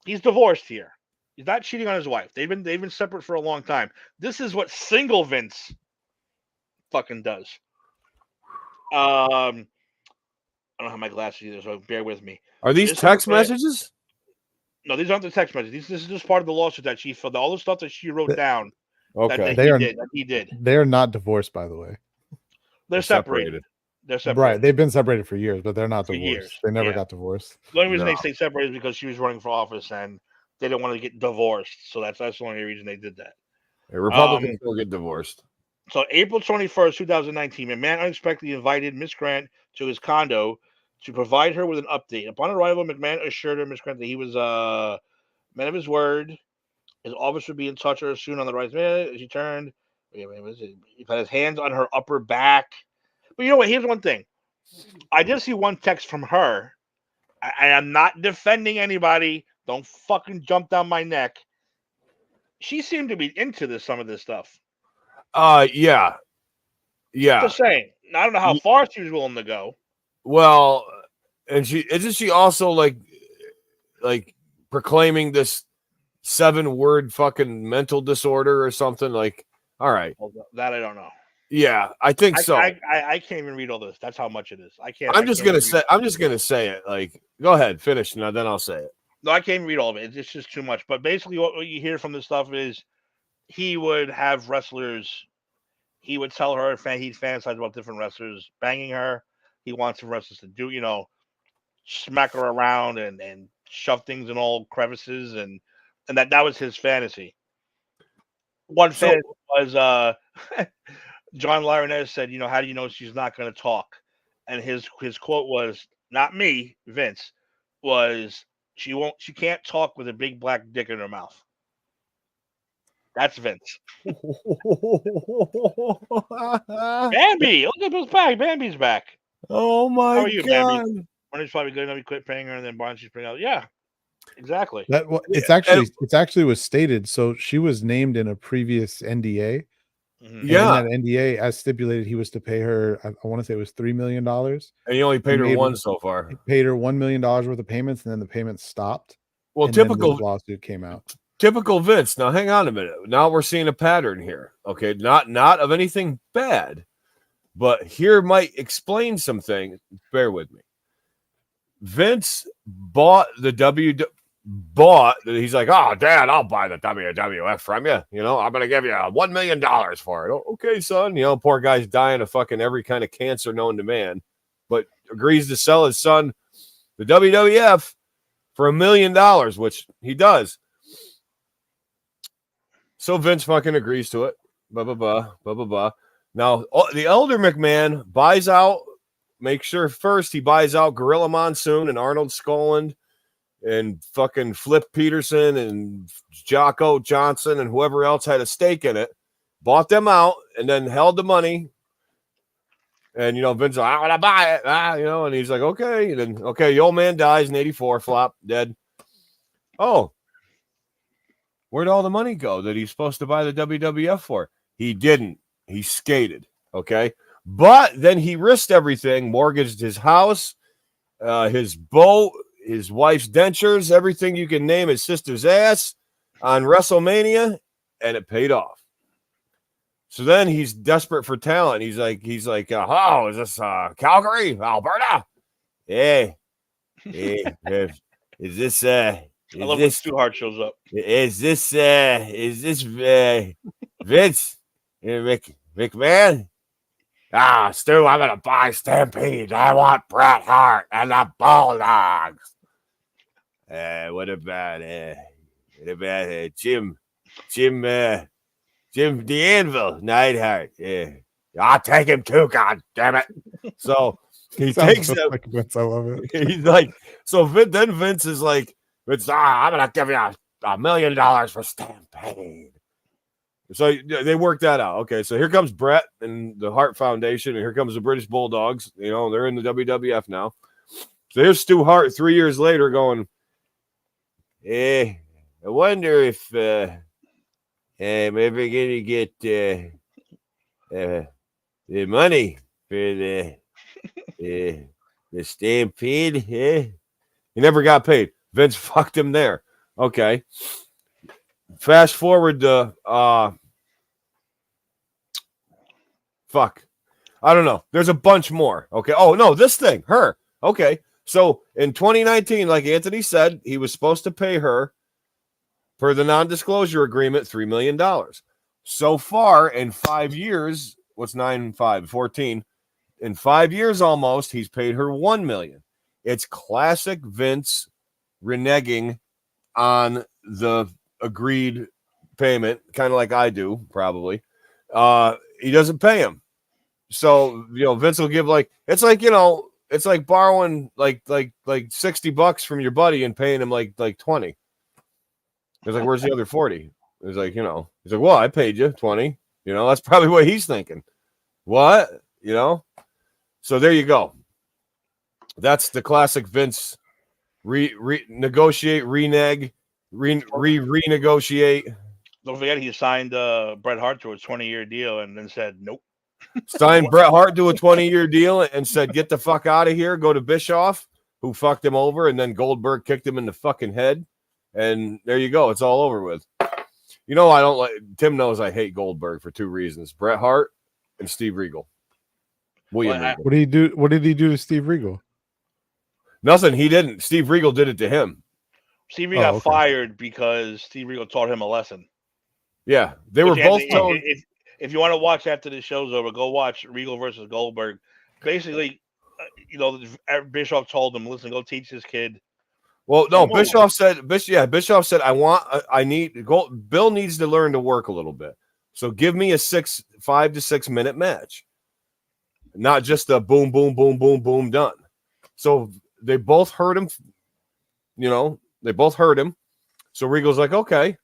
He's divorced here. He's not cheating on his wife. They've been separate for a long time. This is what single Vince fucking does. I don't have my glasses either, so bear with me. Are these This text is- messages? No, these aren't the text messages. This is just part of the lawsuit that she filled. All the stuff that she wrote down. Okay. That he did. They're not divorced, by the way. They're separated. They're separated. Right. They've been separated for years, but they're not For divorced. years, They never yeah. got divorced. The only reason No. they stayed separated is because she was running for office and they didn't want to get divorced. So that's the only reason they did that. Republicans will get divorced. So April 21st, 2019, McMahon unexpectedly invited Miss Grant to his condo to provide her with an update. Upon arrival, McMahon assured her, Miss Grant, that he was man of his word. His office would be in touch with her soon on the right minute. She turned. He put his hands on her upper back. But you know what? Here's one thing. I did see one text from her. I am not defending anybody. Don't fucking jump down my neck. She seemed to be into some of this stuff. Yeah. Just saying. I don't know how far she was willing to go. Well, and she also like proclaiming this 7-word fucking mental disorder or something? Like, all right. Well, that I don't know. Yeah, I think so. I can't even read all this. That's how much it is. I can't. I'm just gonna say it. Like, go ahead, finish now, then I'll say it. No, I can't read all of it. It's just too much. But basically, what you hear from this stuff is he would have wrestlers. He would tell her he'd fantasize about different wrestlers banging her. He wants some wrestlers to do, smack her around and shove things in all crevices, and that was his fantasy. One fantasy was John Laurinaitis said, how do you know she's not going to talk? And his quote was, not me, Vince, was she can't talk with a big black dick in her mouth. That's Vince. Bambi, look at Bill's back. Bambi's back. Oh my How are you, god! Bambi? Money's probably good enough. We quit paying her, and then Barnes bring out. Yeah, exactly. It's actually was stated. So she was named in a previous NDA. Mhm. And Yeah, in that NDA, as stipulated, he was to pay her. I want to say it was $3 million. and he only paid her made- one so far. He paid her $1 million worth of payments, and then the payments stopped. Well, and then typical this lawsuit came out. typical Vince. Now, hang on a minute. Now we're seeing a pattern here. Okay, not of anything bad, but here might explain something. Bear with me. Vince bought the he's like, oh, Dad, I'll buy the WWF from you. You know, I'm going to give you $1 million for it. Oh, okay, son. You know, poor guy's dying of fucking every kind of cancer known to man, but agrees to sell his son the WWF for $1 million, which he does. So Vince fucking agrees to it. Blah, blah, blah, blah, blah, blah. Now, the elder McMahon buys out, make sure first he buys out Gorilla Monsoon and Arnold Skolland and fucking Flip Peterson and Jocko Johnson and whoever else had a stake in it, bought them out, and then held the money. And, you know, Vince, I want to buy it. You know, and he's like, okay. And then, okay, the old man dies in 84, flop, dead. Oh, where'd all the money go that he's supposed to buy the WWF for? He didn't. He skated, okay? But then he risked everything, mortgaged his house, his boat, his wife's dentures, everything you can name his sister's ass on WrestleMania, and it paid off. So then he's desperate for talent. He's like, oh, is this Calgary, Alberta? Yeah. Is this I love when Stu Hart shows up. Is this Vince McMahon? Ah, Stu, I'm gonna buy Stampede. I want Bret Hart and the Bulldogs. What about Jim the Anvil Neidhart? Yeah, I'll take him too. God damn it! So he Sounds takes just him. like Vince. I love it. He's like, so then Vince is like, I'm gonna give you $1 million for Stampede. So they worked that out. Okay, so here comes Brett and the Hart Foundation, and here comes the British Bulldogs. You know, they're in the WWF now. So here's Stu Hart 3 years later going, I wonder if maybe we're going to get the money for the Stampede. He never got paid. Vince fucked him there. Okay. Fast forward to fuck. I don't know. There's a bunch more. Okay. Oh no, this thing, her. Okay. So in 2019, like Anthony said, he was supposed to pay her per the non-disclosure agreement $3 million. So far in 5 years, what's 9, 5, 14? In 5 years almost, he's paid her $1 million. It's classic Vince reneging on the agreed payment, kind of like I do, probably. He doesn't pay him. So, you know, Vince will give it's like borrowing like $60 from your buddy and paying him like 20. He's like, where's the other 40? He's like, he's like, well, I paid you 20. You know, that's probably what he's thinking. What? You know? So there you go. That's the classic Vince negotiate, renege, renegotiate. Don't forget he signed Bret Hart to a 20-year deal and then said nope. Signed Bret Hart to a 20-year deal and said, get the fuck out of here. Go to Bischoff, who fucked him over, and then Goldberg kicked him in the fucking head. And there you go. It's all over with. You know, I don't like Tim knows I hate Goldberg for 2 reasons: Bret Hart and Steve Regal. William Regal. What did he do? What did he do to Steve Regal? Nothing. He didn't. Steve Regal did it to him. Steve Regal got fired because Steve Regal taught him a lesson. Yeah, they were both told. If you want to watch after the show's over, go watch Regal versus Goldberg. Basically, Bischoff told him, "Listen, go teach this kid." Well, no, Bischoff said, Bill needs to learn to work a little bit. So give me a 5 to 6 minute match, not just a boom, boom, boom, boom, boom, done. So they both heard him. You know, they both heard him. So Regal's like, okay.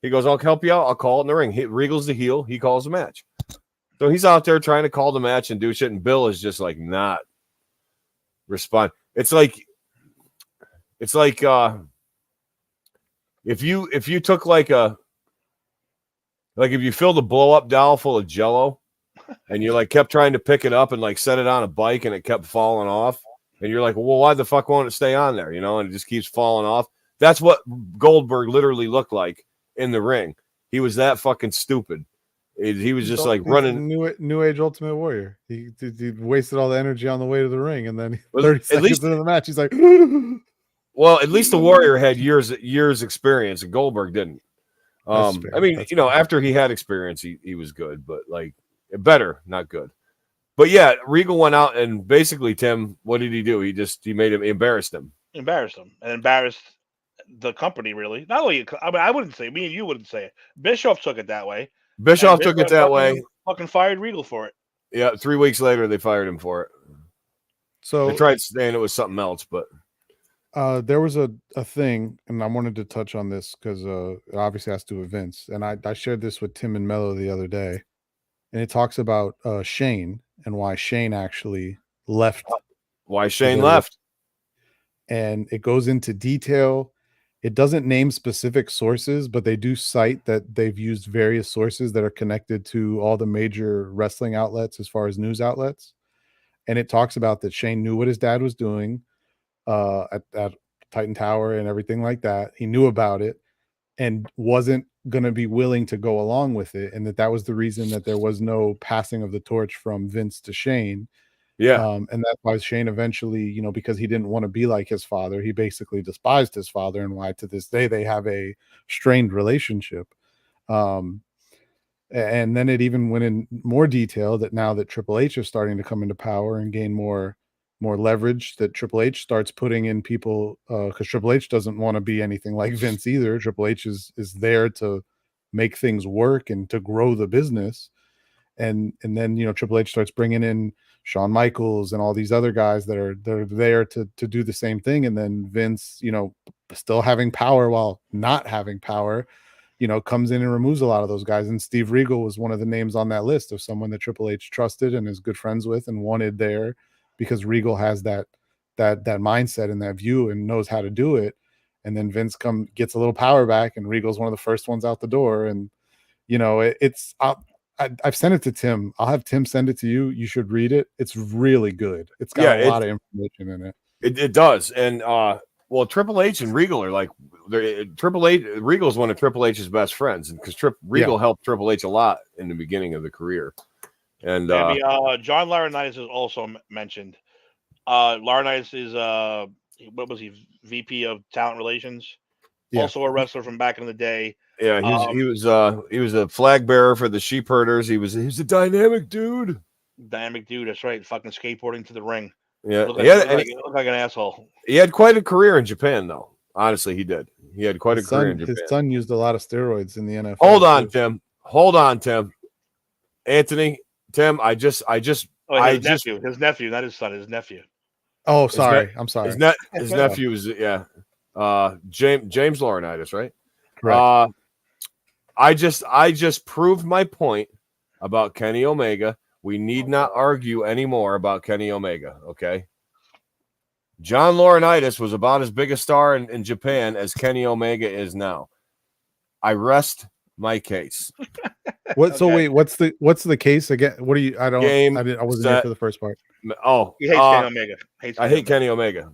He goes, I'll help you out. I'll call it in the ring. Regal's the heel. He calls the match. So he's out there trying to call the match and do shit. And Bill is just like not respond. It's like if you took if you filled a blow up doll full of Jello and you like kept trying to pick it up and like set it on a bike and it kept falling off. And you're like, well, why the fuck won't it stay on there? You know, and it just keeps falling off. That's what Goldberg literally looked like in the ring. He was that fucking stupid. He was just like running. New Age Ultimate Warrior. He wasted all the energy on the way to the ring, and then 30 seconds into the match, he's like, well, at least the Warrior had years experience, and Goldberg didn't. I mean, after he had experience, he was good, but like better, not good. But yeah, Regal went out and basically, Tim, what did he do? He embarrassed him. Embarrassed the company, really. Not only, I mean, I wouldn't say, me and you wouldn't say it. Bischoff took it that way. Bischoff took it that way. Fucking fired Regal for it. Yeah, 3 weeks later, they fired him for it. So they tried saying it was something else, but there was a thing, and I wanted to touch on this because it obviously has to do with Vince. And I shared this with Tim and Mello the other day, and it talks about Shane and why Shane actually left. Why Shane left. And it goes into detail. It doesn't name specific sources, but they do cite that they've used various sources that are connected to all the major wrestling outlets as far as news outlets. And it talks about that Shane knew what his dad was doing at Titan Tower and everything like that. He knew about it and wasn't going to be willing to go along with it. And that was the reason that there was no passing of the torch from Vince to Shane. Yeah. And that's why Shane eventually, because he didn't want to be like his father, he basically despised his father, and why to this day they have a strained relationship. And then it even went in more detail that now that Triple H is starting to come into power and gain more leverage, that Triple H starts putting in people, because Triple H doesn't want to be anything like Vince either. Triple H is there to make things work and to grow the business. And then, Triple H starts bringing in Shawn Michaels and all these other guys that are there to do the same thing. And then Vince, still having power while not having power, comes in and removes a lot of those guys. And Steve Regal was one of the names on that list of someone that Triple H trusted and is good friends with and wanted there, because Regal has that mindset and that view and knows how to do it. And then Vince gets a little power back, and Regal's one of the first ones out the door. And I've sent it to Tim. I'll have Tim send it to you. You should read it. It's really good. It's got a lot of information in it. It does. And well, Triple H and Regal are like Regal is one of Triple H's best friends, and because Regal helped Triple H a lot in the beginning of the career. And John Laurinaitis is also mentioned. Laurinaitis is what was he? VP of Talent Relations. Yeah. Also a wrestler from back in the day. Yeah, he was a flag bearer for the Sheep Herders. He was a dynamic dude. Dynamic dude, that's right. Fucking skateboarding to the ring. Yeah, Looked like an asshole. He had quite a career in Japan, though. Honestly, he did. He had quite a career in Japan. His son used a lot of steroids in the NFL. Hold on, Tim. Anthony, Tim, his nephew, not his son, his nephew. Oh, sorry. I'm sorry. His nephew is James Laurinaitis, right? Correct. I just proved my point about Kenny Omega. We need not argue anymore about Kenny Omega, okay? John Laurinaitis was about as big a star in Japan as Kenny Omega is now. I rest my case. What? Okay. So wait, what's the case again? What do you? I wasn't here for the first part. Oh, he hates Kenny Omega. I hate Kenny Omega.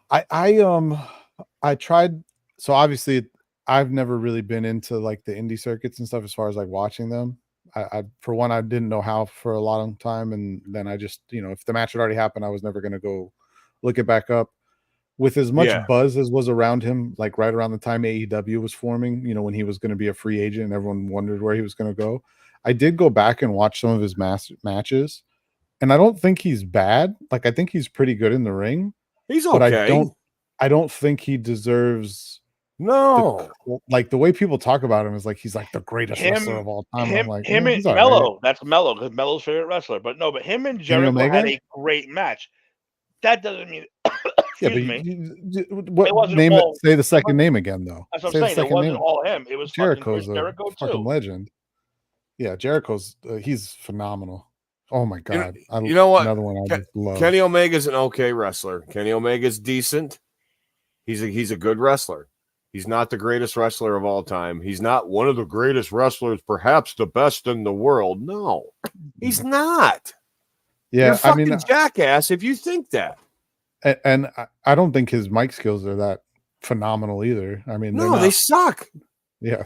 I tried. So obviously, I've never really been into like the indie circuits and stuff as far as like watching them. I for one, I didn't know how for a long time, and then I just, if the match had already happened, I was never going to go look it back up. With as much buzz as was around him, like right around the time AEW was forming, when he was going to be a free agent and everyone wondered where he was going to go, I did go back and watch some of his matches, and I don't think he's bad. Like, I think he's pretty good in the ring. He's okay. But I don't think he deserves. No, the way people talk about him is like he's like the greatest wrestler of all time. Him and Mello. Right. That's Mello, because Mello's favorite wrestler. But him and Jericho had a great match. That doesn't mean Yeah, Excuse but me. what It wasn't name it? all. Say the second name again, though. That's what I'm Say the saying. It second wasn't name. all him. It was fucking Chris Jericho's a Jericho fucking too. legend. Yeah, Jericho's he's phenomenal. Oh my You know, god, you know what? Another one I just love. Kenny Omega's an okay wrestler. Kenny Omega's decent. He's a good wrestler. He's not the greatest wrestler of all time. He's not one of the greatest wrestlers, perhaps the best in the world. No, he's not. Yeah, You're I fucking mean, jackass if you think that. and I don't think his mic skills are that phenomenal either. I mean, they're No, not. they suck. Yeah,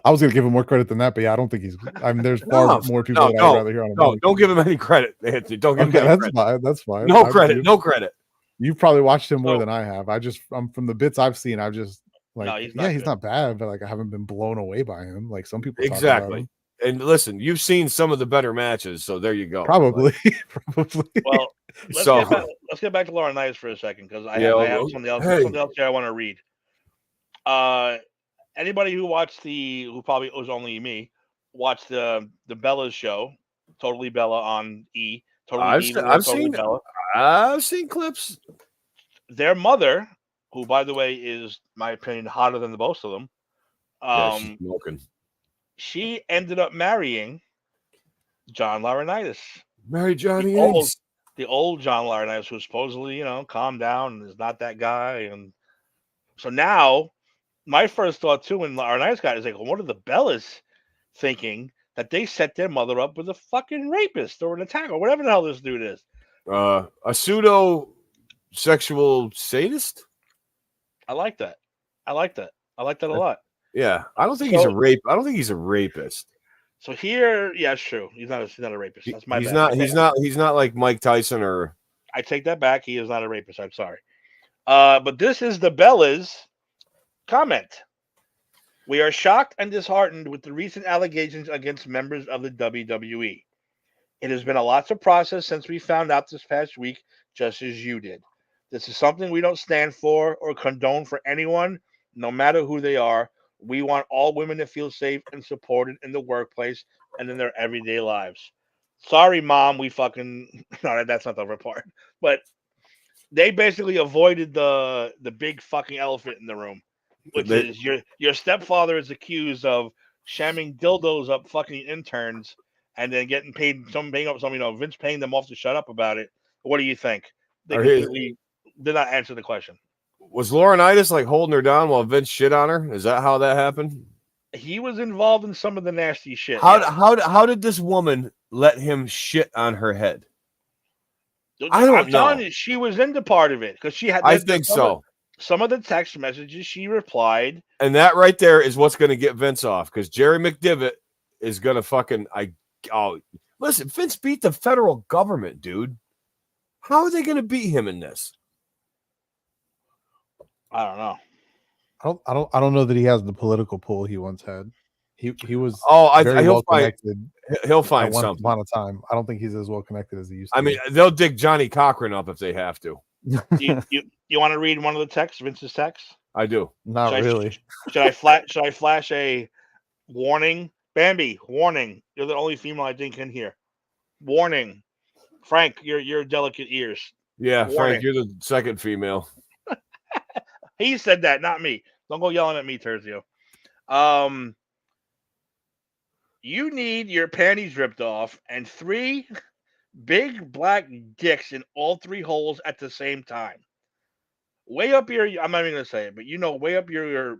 I was gonna give him more credit than that, but yeah, I don't think he's. I mean, there's far more people that I'd rather hear on a mic. Don't give him any credit, Anthony. Don't give him any that's credit. fine. That's fine. No credit. No credit. You've probably watched him more So- than I have. I'm from the bits I've seen. I've just like, No, he's yeah, not he's good. not bad, but like I haven't been blown away by him. Like some people talk about Exactly. him. And listen, you've seen some of the better matches, so there you go. Probably, probably. Well, So- let's get back to Laurinaitis for a second because I Yeah, have well, something else. hey. Something else here I want to read. Anybody who watched who probably it was only me, watched the Bella's show, Totally Bella on E. Totally I've Evil, I've Totally seen- Bella. I've seen clips. Their mother, who by the way is, my opinion, hotter than the both of them. Yeah, she's smoking. She ended up marrying John Laurinaitis, Mary Johnny old- Ace. the old John Laurinaitis, who supposedly, calmed down and is not that guy. And so now, my first thought too, when Laurinaitis got it, is like, well, what are the Bellas thinking that they set their mother up with a fucking rapist or an attacker or whatever the hell this dude is? A pseudo sexual sadist. I like that. I like that a lot. Yeah, I don't think he's a So- rape. I don't think he's a rapist. So here, yeah, it's true. He's not a rapist. That's my He's bad. not. He's not like Mike Tyson or. I take that back. He is not a rapist. I'm sorry. But this is the Bellas comment. We are shocked and disheartened with the recent allegations against members of the WWE. It has been a lot to process since we found out this past week, just as you did. This is something we don't stand for or condone for anyone, no matter who they are. We want all women to feel safe and supported in the workplace and in their everyday lives. Sorry, Mom, we fucking no, that's not the other part. But they basically avoided the big fucking elephant in the room, which is your stepfather is accused of shamming dildos up fucking interns and then getting paid Vince paying them off to shut up about it. What do you think? They completely did not answer the question. Was Laurinaitis like holding her down while Vince shit on her? Is that how that happened? He was involved in some of the nasty shit. How did this woman let him shit on her head? I don't I'm know. telling you, she was into part of it because she had. I think so. Some of the text messages she replied, And that right there is what's going to get Vince off because Jerry McDivitt is going to fucking listen. Vince beat the federal government, dude. How are they going to beat him in this? I don't know. I don't know that he has the political pull he once had. He was He'll well find connected he'll at find one something. upon a time. I don't think he's as well connected as he used to. I mean, they'll dig Johnny Cochran up if they have to. You want to read one of the texts, Vince's texts? I do. not should really. Should I flash a warning? Bambi, warning. You're the only female I think in here. Warning. Frank, your delicate ears. Yeah, Warning. Frank, you're the second female. He said that, not me. Don't go yelling at me, Terzio. You need your panties ripped off and 3 big black dicks in all 3 holes at the same time. Way up your, I'm not even going to say it, but way up your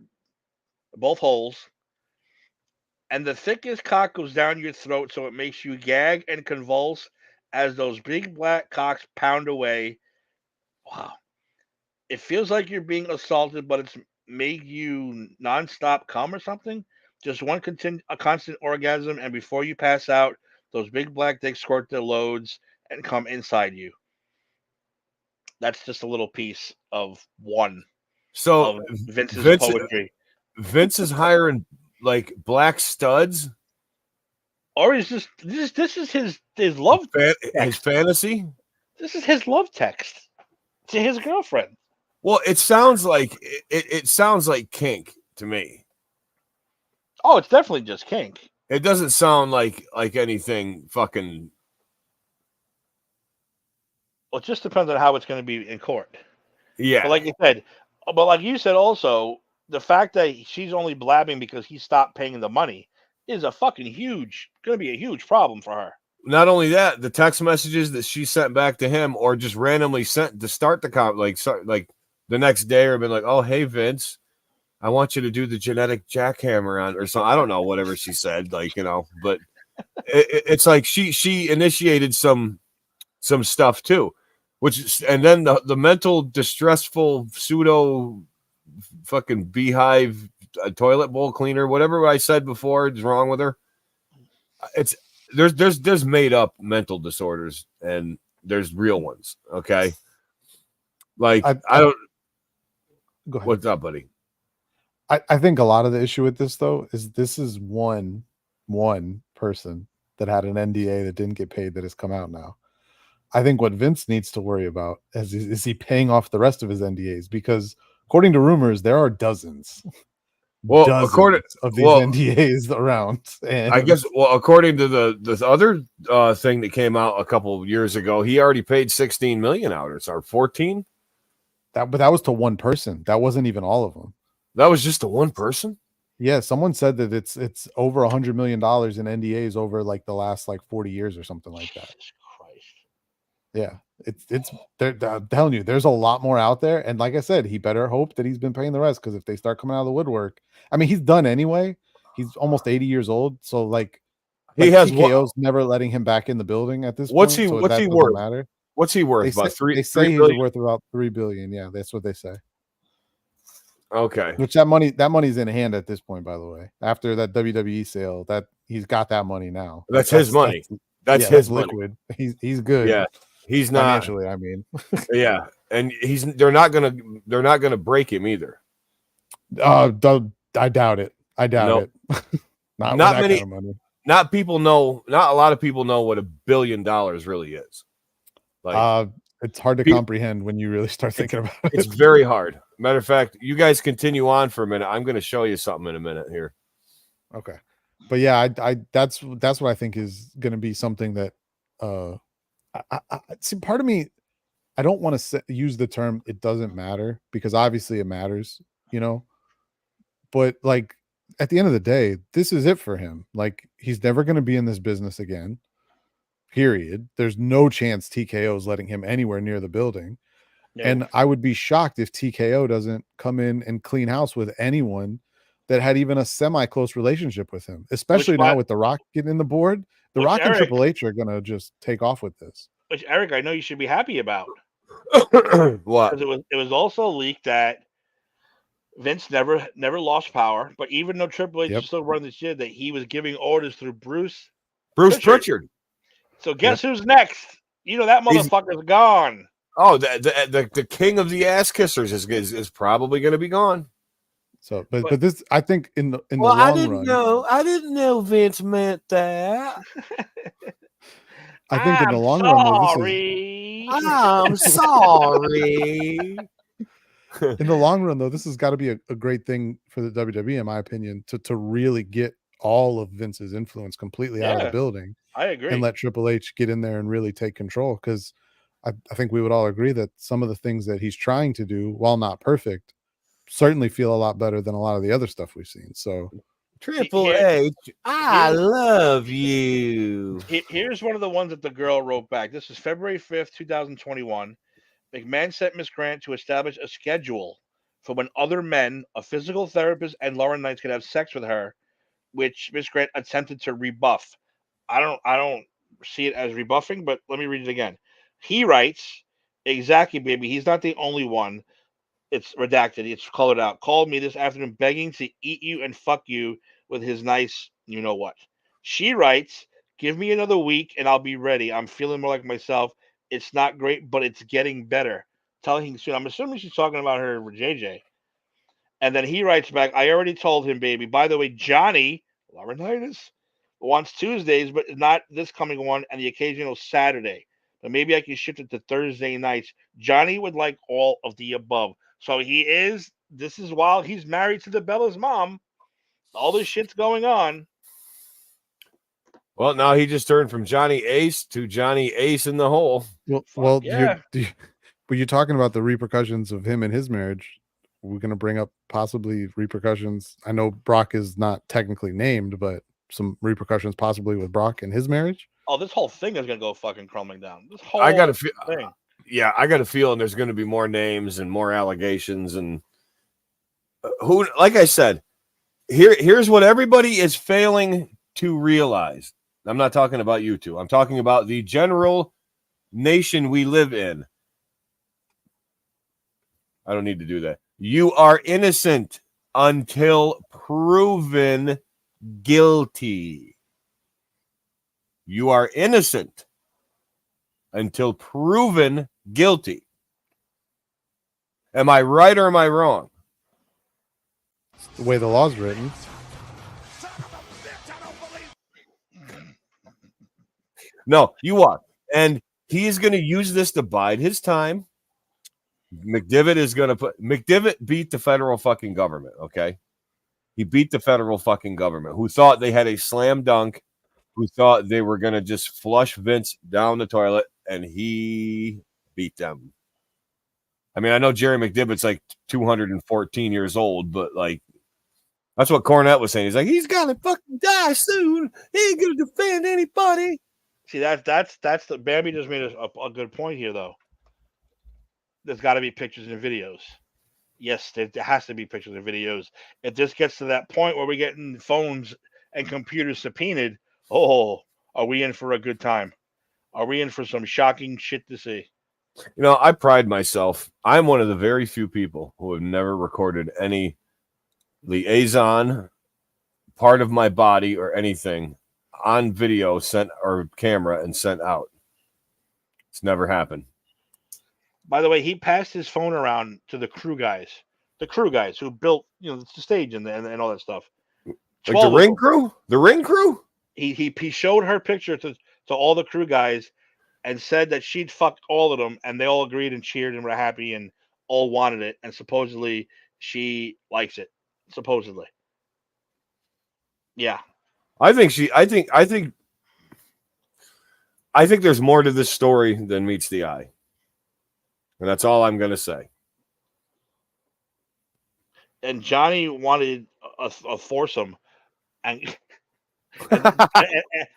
both holes. And the thickest cock goes down your throat so it makes you gag and convulse as those big black cocks pound away. Wow. It feels like you're being assaulted, but it's made you nonstop come or something. Just a constant orgasm, and before you pass out, those big black dicks squirt their loads and come inside you. That's just a little piece of one So of Vince's Vince- poetry. Vince is hiring like black studs. Or is this is his love His fantasy. this is his love text to his girlfriend. Well, it sounds like it sounds like kink to me. Oh, it's definitely just kink. It doesn't sound like anything fucking. Well, it just depends on how it's going to be in court. Yeah. But like you said, but like you said also, the fact that she's only blabbing because he stopped paying the money is a fucking gonna be a huge problem for her. Not only that, the text messages that she sent back to him, or just randomly sent to start the like the next day, or been like, "Oh, hey Vince, I want you to do the genetic jackhammer on," or something. I don't know, whatever she said, like, but it's like she initiated some stuff too, and then the mental distressful pseudo fucking beehive toilet bowl cleaner, whatever I said before is wrong with her. It's there's made up mental disorders and there's real ones. Okay, like I don't. Go ahead. What's up, buddy? I think a lot of the issue with this though is this is one person that had an NDA that didn't get paid that has come out now. I think what Vince needs to worry about is he paying off the rest of his NDAs, because according to rumors there are dozens According of these NDAs around. And I guess according to the other thing that came out a couple of years ago, he already paid 16 million out, or 14. But that was to one person. That wasn't even all of them. That was just to one person. Yeah, someone said that it's over $100 million in NDAs over like the last like 40 years or something like that. Jesus Christ. Yeah, it's I'm telling you, there's a lot more out there. And like I said, he better hope that he's been paying the rest, because if they start coming out of the woodwork, I mean, he's done anyway. He's almost 80 years old, so like he has TKO's never letting him back in the building at this what's point. He what's he worth? Matter. What's he worth? About three. They say he's worth about $3 billion. Yeah, that's what they say. Okay. Which that money's in hand at this point, by the way. After that WWE sale, that he's got that money now. That's his money. That's his liquid. Money. He's good. Yeah. He's not financially, I mean. Yeah. And they're not gonna break him either. I doubt it. I doubt it. not many kind of money. Not a lot of people know what $1 billion really is. Like it's hard to comprehend when you really start thinking about it. It's very hard. Matter of fact, you guys continue on for a minute. I'm going to show you something in a minute here. Okay, but yeah, I that's what I think is going to be something that I see. Part of me, I don't want to use the term "it doesn't matter," because obviously it matters, But like at the end of the day, this is it for him. Like he's never going to be in this business again. Period. There's no chance TKO is letting him anywhere near the building. No. And I would be shocked if TKO doesn't come in and clean house with anyone that had even a semi-close relationship with him, especially now with The Rock getting in the board. The Rock and Triple H are going to just take off with this. Which, Eric, I know you should be happy about. What? Because it was also leaked that Vince never lost power, but even though Triple H is still running the shit, that he was giving orders through Bruce Pritchard. So guess who's next? That motherfucker's gone. Oh, the king of the ass kissers is probably going to be gone. So, but this, I think in the long run, I didn't know Vince meant that. I think in the long run, I'm sorry. In the long run, though, this has got to be a great thing for the WWE, in my opinion, to really get all of Vince's influence completely out of the building. I agree. And let Triple H get in there and really take control, because I think we would all agree that some of the things that he's trying to do, while not perfect, certainly feel a lot better than a lot of the other stuff we've seen. So Triple H, I love you. Here's one of the ones that the girl wrote back. This is February 5th, 2021. McMahon sent Miss Grant to establish a schedule for when other men, a physical therapist, and Lauren Knights could have sex with her, which Miss Grant attempted to rebuff. I don't see it as rebuffing, but let me read it again. He writes, exactly, baby. He's not the only one. It's redacted. It's colored out. Called me this afternoon begging to eat you and fuck you with his nice you know what. She writes, give me another week and I'll be ready. I'm feeling more like myself. It's not great, but it's getting better. Telling him soon. I'm assuming she's talking about her JJ. And then he writes back, I already told him, baby. By the way, Johnny Laurinaitis wants Tuesdays, but not this coming one, and the occasional Saturday. But maybe I can shift it to Thursday nights. Johnny would like all of the above. So this is while he's married to the Bella's mom. All this shit's going on. Well, now he just turned from Johnny Ace to Johnny Ace in the hole. Well, yeah. we you're talking about the repercussions of him and his marriage. We're going to bring up possibly repercussions. I know Brock is not technically named, but some repercussions possibly with Brock and his marriage. Oh, this whole thing is gonna go fucking crumbling down. This whole I got to feel. thing. Yeah, I got a feeling there's going to be more names and more allegations and who. Like I said, here's what everybody is failing to realize. I'm not talking about you two. I'm talking about the general nation we live in. I don't need to do that. You are innocent until proven guilty. You are innocent until proven guilty. Am I right or am I wrong? It's the way the law's written. No, you are. And he's going to use this to bide his time. McDivitt is going to McDivitt beat the federal fucking government, okay? He beat the federal fucking government who thought they had a slam dunk, who thought they were going to just flush Vince down the toilet, and he beat them. I mean, I know Jerry McDivitt's like 214 years old, but like, that's what Cornette was saying. He's like, he's going to fucking die soon. He ain't going to defend anybody. See, that's the Bambi just made a good point here, though. There's got to be pictures and videos. Yes, there has to be pictures and videos. If this gets to that point where we're getting phones and computers subpoenaed, oh, are we in for a good time? Are we in for some shocking shit to see? You know, I pride myself. I'm one of the very few people who have never recorded any liaison, part of my body, or anything on video sent or camera and sent out. It's never happened. By the way, he passed his phone around to the crew guys who built, the stage and all that stuff. Like the ring crew? The ring crew? He showed her picture to all the crew guys and said that she'd fucked all of them, and they all agreed and cheered and were happy and all wanted it, and supposedly she likes it. Supposedly. Yeah. I think there's more to this story than meets the eye. And that's all I'm going to say. And Johnny wanted a foursome, and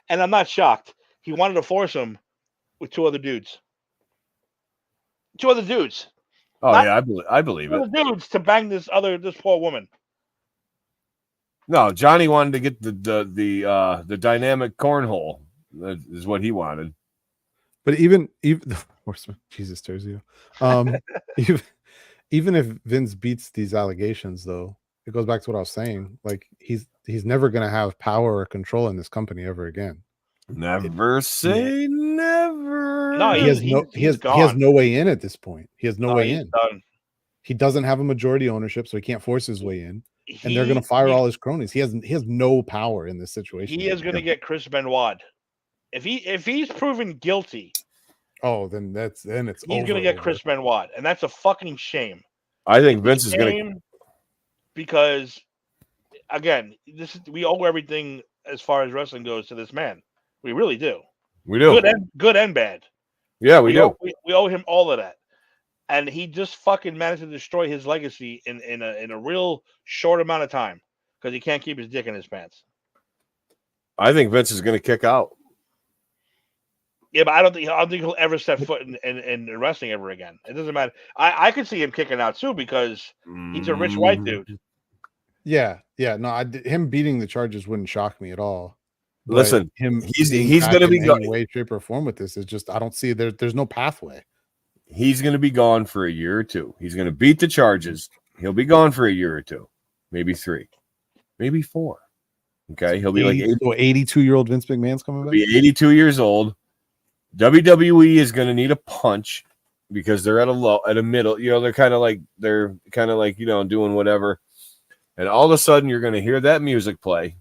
I'm not shocked. He wanted a foursome with two other dudes. Oh yeah, I believe two it. other dudes to bang this poor woman. No, Johnny wanted to get the dynamic cornhole. That is what he wanted. But even the horseman, Jesus Terzio. Even if Vince beats these allegations, though, it goes back to what I was saying. Like he's never going to have power or control in this company ever again. Never say never. No, he has no way in at this point. He has no way in. Done. He doesn't have a majority ownership, so he can't force his way in. And they're going to fire all his cronies. He has no power in this situation. He is going to get Chris Benoit. If he's proven guilty, then it's he's going to get Chris Benoit, and that's a fucking shame. I think Vince is going to, because again, we owe everything as far as wrestling goes to this man. We really do. We do. Good and bad. Yeah, we do. We owe him all of that. And he just fucking managed to destroy his legacy in a real short amount of time because he can't keep his dick in his pants. I think Vince is going to kick out. Yeah, but I don't think he'll ever step foot in wrestling ever again. It doesn't matter. I could see him kicking out too because he's a rich white dude. Yeah. No, him beating the charges wouldn't shock me at all. But listen, he's going to be going way, shape, or form with this. Is just I don't see there's no pathway. He's going to be gone for a year or two. He's going to beat the charges. He'll be gone for a year or two, maybe 3, maybe 4. Okay, he'll be 82-year-old Vince McMahon's coming back. Be 82 years old. WWE is going to need a punch because they're at a middle. They're kind of like doing whatever, and all of a sudden you're going to hear that music play.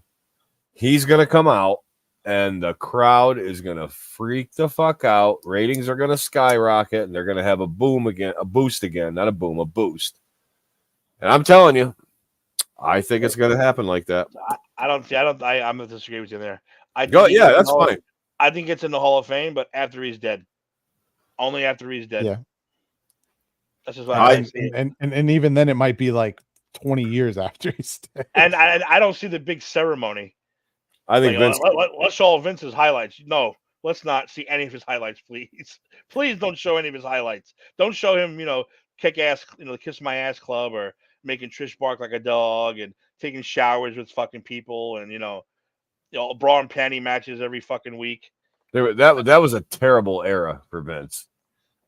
He's going to come out. And the crowd is going to freak the fuck out. Ratings are going to skyrocket, and they're going to have a boost again. Not a boom, a boost. And I'm telling you, I think it's going to happen like that. I'm going to disagree with you there. That's fine. I think it's in the Hall of Fame, but after he's dead. Only after he's dead. Yeah. That's just what I- I see. and even then, it might be like 20 years after he's dead. I see it. And even then, it might be like 20 years after he's dead. And I don't see the big ceremony. I think Like, Vince. let's show all Vince's highlights. No, let's not see any of his highlights, please. Please don't show any of his highlights. Don't show him, kick ass, kiss my ass club or making Trish bark like a dog and taking showers with fucking people and bra and panty matches every fucking week. That was a terrible era for Vince.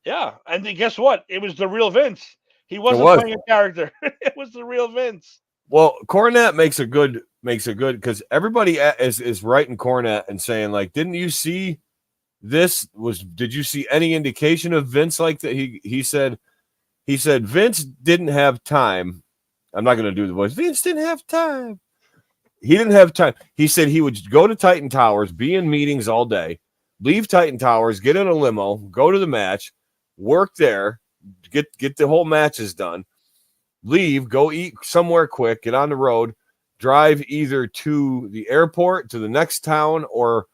Yeah, and then guess what? It was the real Vince. He wasn't was. playing a character. It was the real Vince. Well, Cornette makes a good because everybody is writing Cornette and saying like, didn't you see this? Did you see any indication of Vince like that? He said Vince didn't have time. I'm not going to do the voice. Vince didn't have time. He didn't have time. He said he would go to Titan Towers, be in meetings all day, leave Titan Towers, get in a limo, go to the match, work there, get the whole matches done, leave, go eat somewhere quick, get on the road, drive either to the airport, to the next town, or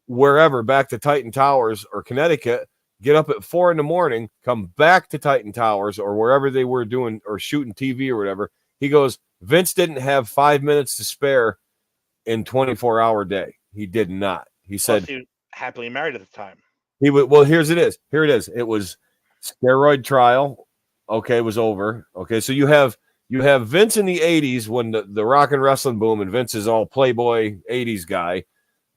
wherever, back to Titan Towers or Connecticut, get up at 4 a.m, come back to Titan Towers or wherever they were doing or shooting TV or whatever. He goes, Vince didn't have 5 minutes to spare in 24-hour day. He did not. He said he was happily married at the time. he would. Well, here it is. It was steroid trial. Okay, was over. Okay, so you have Vince in the 80s when the rock and wrestling boom, and Vince is all playboy 80s guy.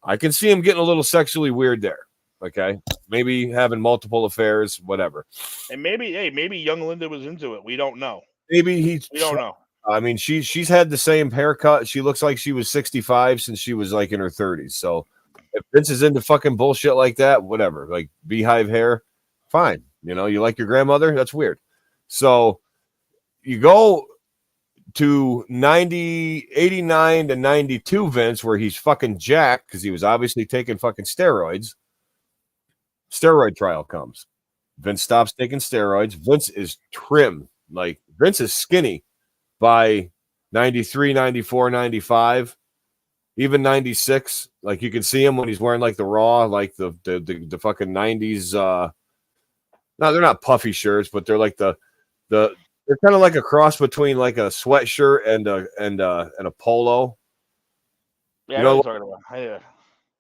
I can see him getting a little sexually weird there. Okay, maybe having multiple affairs, whatever. And maybe young Linda was into it. We don't know. Maybe We don't know. I mean, she's had the same haircut. She looks like she was 65 since she was like in her 30s. So if Vince is into fucking bullshit like that, whatever, like beehive hair, fine. You like your grandmother? That's weird. So you go to 89 to 92 Vince, where he's fucking jacked because he was obviously taking fucking steroids. Steroid trial comes. Vince stops taking steroids. Vince is trim. Like Vince is skinny by 93, 94, 95, even 96. Like you can see him when he's wearing like the Raw, like the fucking 90s. No, they're not puffy shirts, but they're like they're kind of like a cross between like a sweatshirt and a polo. Yeah, You know what I'm talking about. Yeah.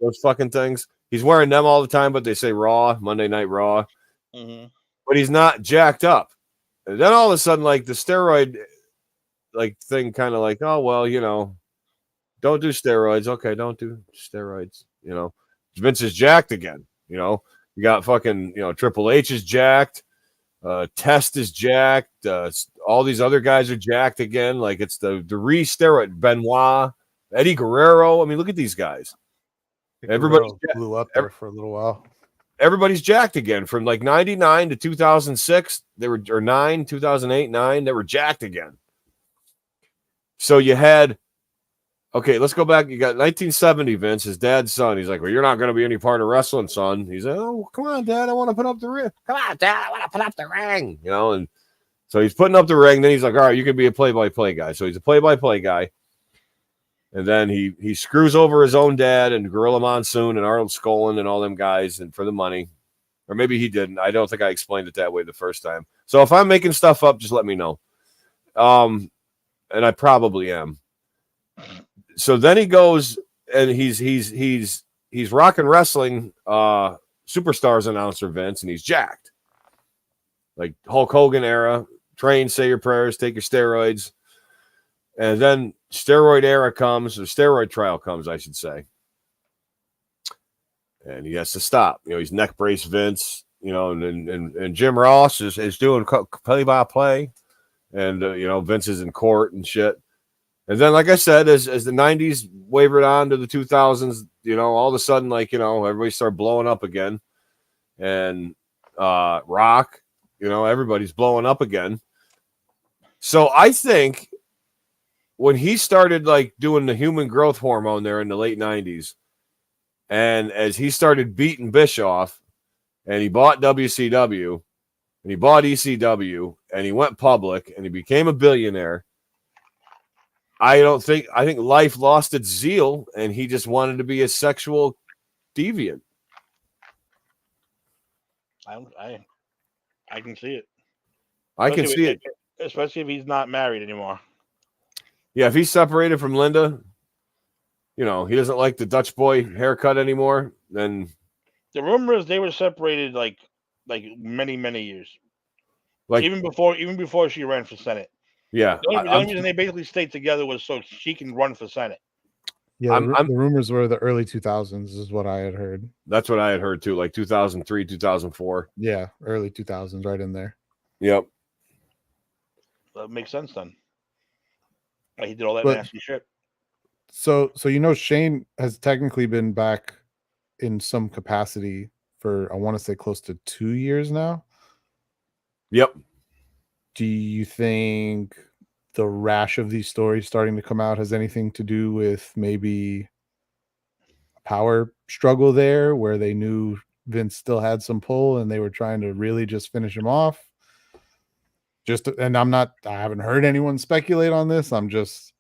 Those fucking things. He's wearing them all the time, but they say Raw, Monday Night Raw. Mm-hmm. But he's not jacked up. And then all of a sudden, like the steroid like thing kind of like, oh, well, don't do steroids. Okay, don't do steroids. Vince is jacked again. You got fucking, Triple H is jacked. Test is jacked. All these other guys are jacked again. Like it's the re-steroid. Benoit, Eddie Guerrero. I mean, look at these guys. Everybody blew up there for a little while. Everybody's jacked again from like 99 to 2006. They were, or 2008, 9. They were jacked again. So you had, okay, let's go back. You got 1970 Vince, his dad's son. He's like, well, you're not going to be any part of wrestling, son. He's like, oh, come on, Dad. I want to put up the ring. Come on, Dad. I want to put up the ring. And so he's putting up the ring. Then he's like, all right, you can be a play-by-play guy. So he's a play-by-play guy. And then he screws over his own dad and Gorilla Monsoon and Arnold Skaaland and all them guys and for the money. Or maybe he didn't. I don't think I explained it that way the first time. So if I'm making stuff up, just let me know. And I probably am. So then he goes and he's rock and wrestling Superstars announcer Vince, and he's jacked. Like Hulk Hogan era, train, say your prayers, take your steroids. And then steroid era comes, or steroid trial comes, I should say. And he has to stop. He's neck brace Vince, and Jim Ross is doing play-by-play. And, Vince is in court and shit. And then, like I said, as the 90s wavered on to the 2000s, all of a sudden, everybody started blowing up again. And Rock, everybody's blowing up again. So I think when he started doing the human growth hormone there in the late 90s, and as he started beating Bischoff, and he bought WCW, and he bought ECW, and he went public, and he became a billionaire, I think life lost its zeal, and he just wanted to be a sexual deviant. I can see it. I can Especially see if- it. especially if he's not married anymore. Yeah, if he's separated from Linda, he doesn't like the Dutch boy haircut anymore, then The rumor is they were separated like many years, like even before she ran for Senate. yeah. The only reason they basically stayed together was so she can run for Senate. Yeah, I'm- the rumors were the early 2000s is what I had heard. That's what I had heard too, like 2003, 2004. Yeah, early 2000s, right in there. Yep. That makes sense then. Like he did all that But- nasty shit. So Shane has technically been back in some capacity for I want to say close to 2 years now. Yep. Do you think the rash of these stories starting to come out has anything to do with maybe a power struggle there where they knew Vince still had some pull and they were trying to really just finish him off? And I haven't heard anyone speculate on this. I'm just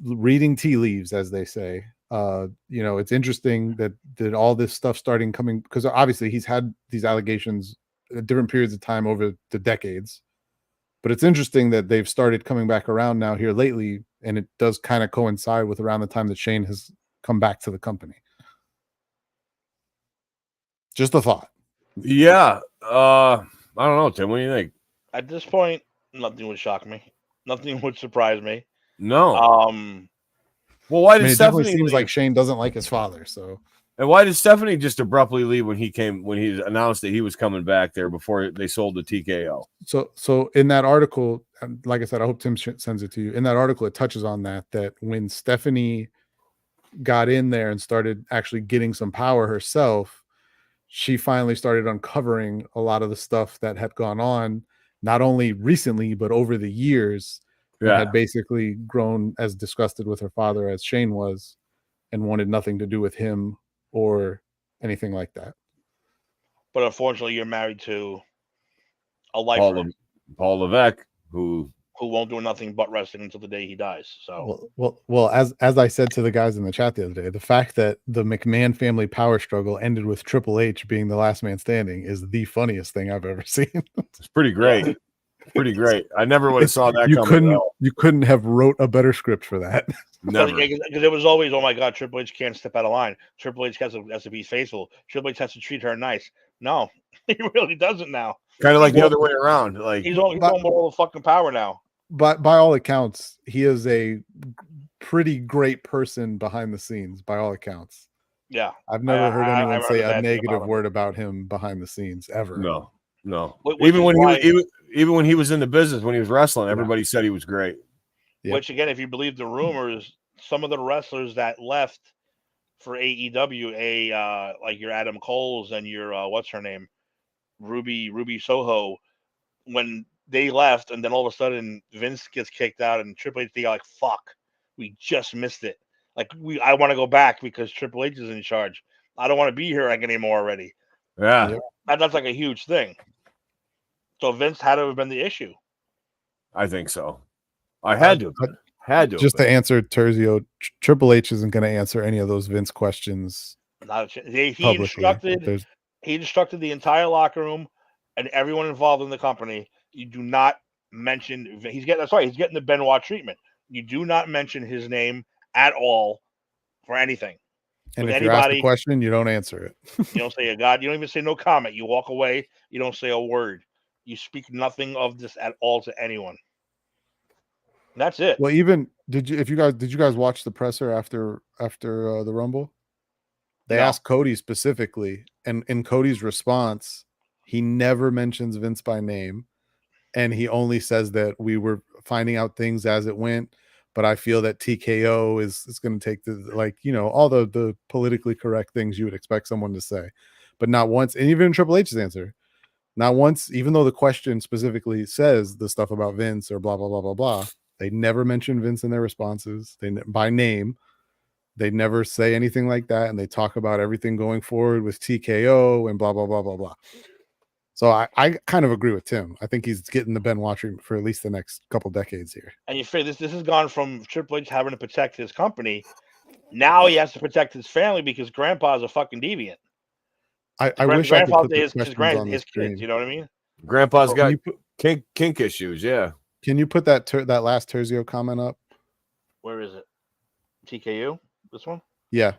reading tea leaves, as they say. It's interesting that all this stuff starting coming, because obviously he's had these allegations at different periods of time over the decades. But it's interesting that they've started coming back around now here lately, and it does kind of coincide with around the time that Shane has come back to the company. Just a thought. Yeah. I don't know, Tim. What do you think? At this point, nothing would shock me. Nothing would surprise me. No. Well, I why did mean, it Stephanie definitely seems leave? like Shane doesn't like his father. So, And why did Stephanie just abruptly leave when he announced that he was coming back there before they sold the TKO? so in that article, and like I said, I hope Tim sends it to you. In that article, it touches on that when Stephanie got in there and started actually getting some power herself, she finally started uncovering a lot of the stuff that had gone on, not only recently, but over the years, and had basically grown as disgusted with her father as Shane was and wanted nothing to do with him or anything like that. But unfortunately, you're married to a lifer Paul Levesque, who won't do nothing but wrestling until the day he dies. So Well, as I said to the guys in the chat the other day, the fact that the McMahon family power struggle ended with Triple H being the last man standing is the funniest thing I've ever seen. it's pretty great. Pretty great. I never would have saw that coming. You couldn't have wrote a better script for that. Never. because it was always, oh my God, Triple H can't step out of line. Triple H has to be faithful. Triple H has to treat her nice. No, he really doesn't now. Kind of like the other way around. Like He's on all the fucking power now. But by all accounts, he is a pretty great person behind the scenes, by all accounts. Yeah. I've never heard anyone I've say heard a that negative about him. word about him behind the scenes ever. no. Which Even is when why- even when he was in the business, when he was wrestling, everybody said he was great. Yep. Which again, if you believe the rumors, some of the wrestlers that left for AEW, like your Adam Coles and your what's her name, Ruby Soho, when they left, and then all of a sudden Vince gets kicked out, and Triple H, they are like, "Fuck, we just missed it." Like I want to go back because Triple H is in charge. I don't want to be here anymore already. Yeah. Yep. That's like a huge thing. So Vince had to have been the issue. I think so. I had to. But Had to. just to answer Terzio, Triple H isn't going to answer any of those Vince questions Not a ch- he publicly. he instructed the entire locker room and everyone involved in the company. You do not mention he's getting the Benoit treatment. You do not mention his name at all for anything. And with if you're asked a anybody- question, you don't answer it. You don't say a God. You don't even say no comment. You walk away. You don't say a word. You speak nothing of this at all to anyone. And that's it. Well, even did you guys watch the presser after the Rumble? They No. asked Cody specifically, and in Cody's response, he never mentions Vince by name, and he only says that we were finding out things as it went. But I feel that TKO is going to take all the politically correct things you would expect someone to say, but not once. And even Triple H's answer, not once, even though the question specifically says the stuff about Vince or blah blah blah blah blah, they never mention Vince in their responses. By name. They never say anything like that, and they talk about everything going forward with TKO and blah blah blah blah blah. So I kind of agree with Tim. I think he's getting the Benoit treatment for at least the next couple decades here. And you figure this has gone from Triple H having to protect his company. Now he has to protect his family because Grandpa's a fucking deviant. I wish I could Grandpa's put the his questions on the kids. screen. You know what I mean? Grandpa's But got kink issues. Yeah. Can you put that that last Terzio comment up? Where is it? TKU? This one? Yeah.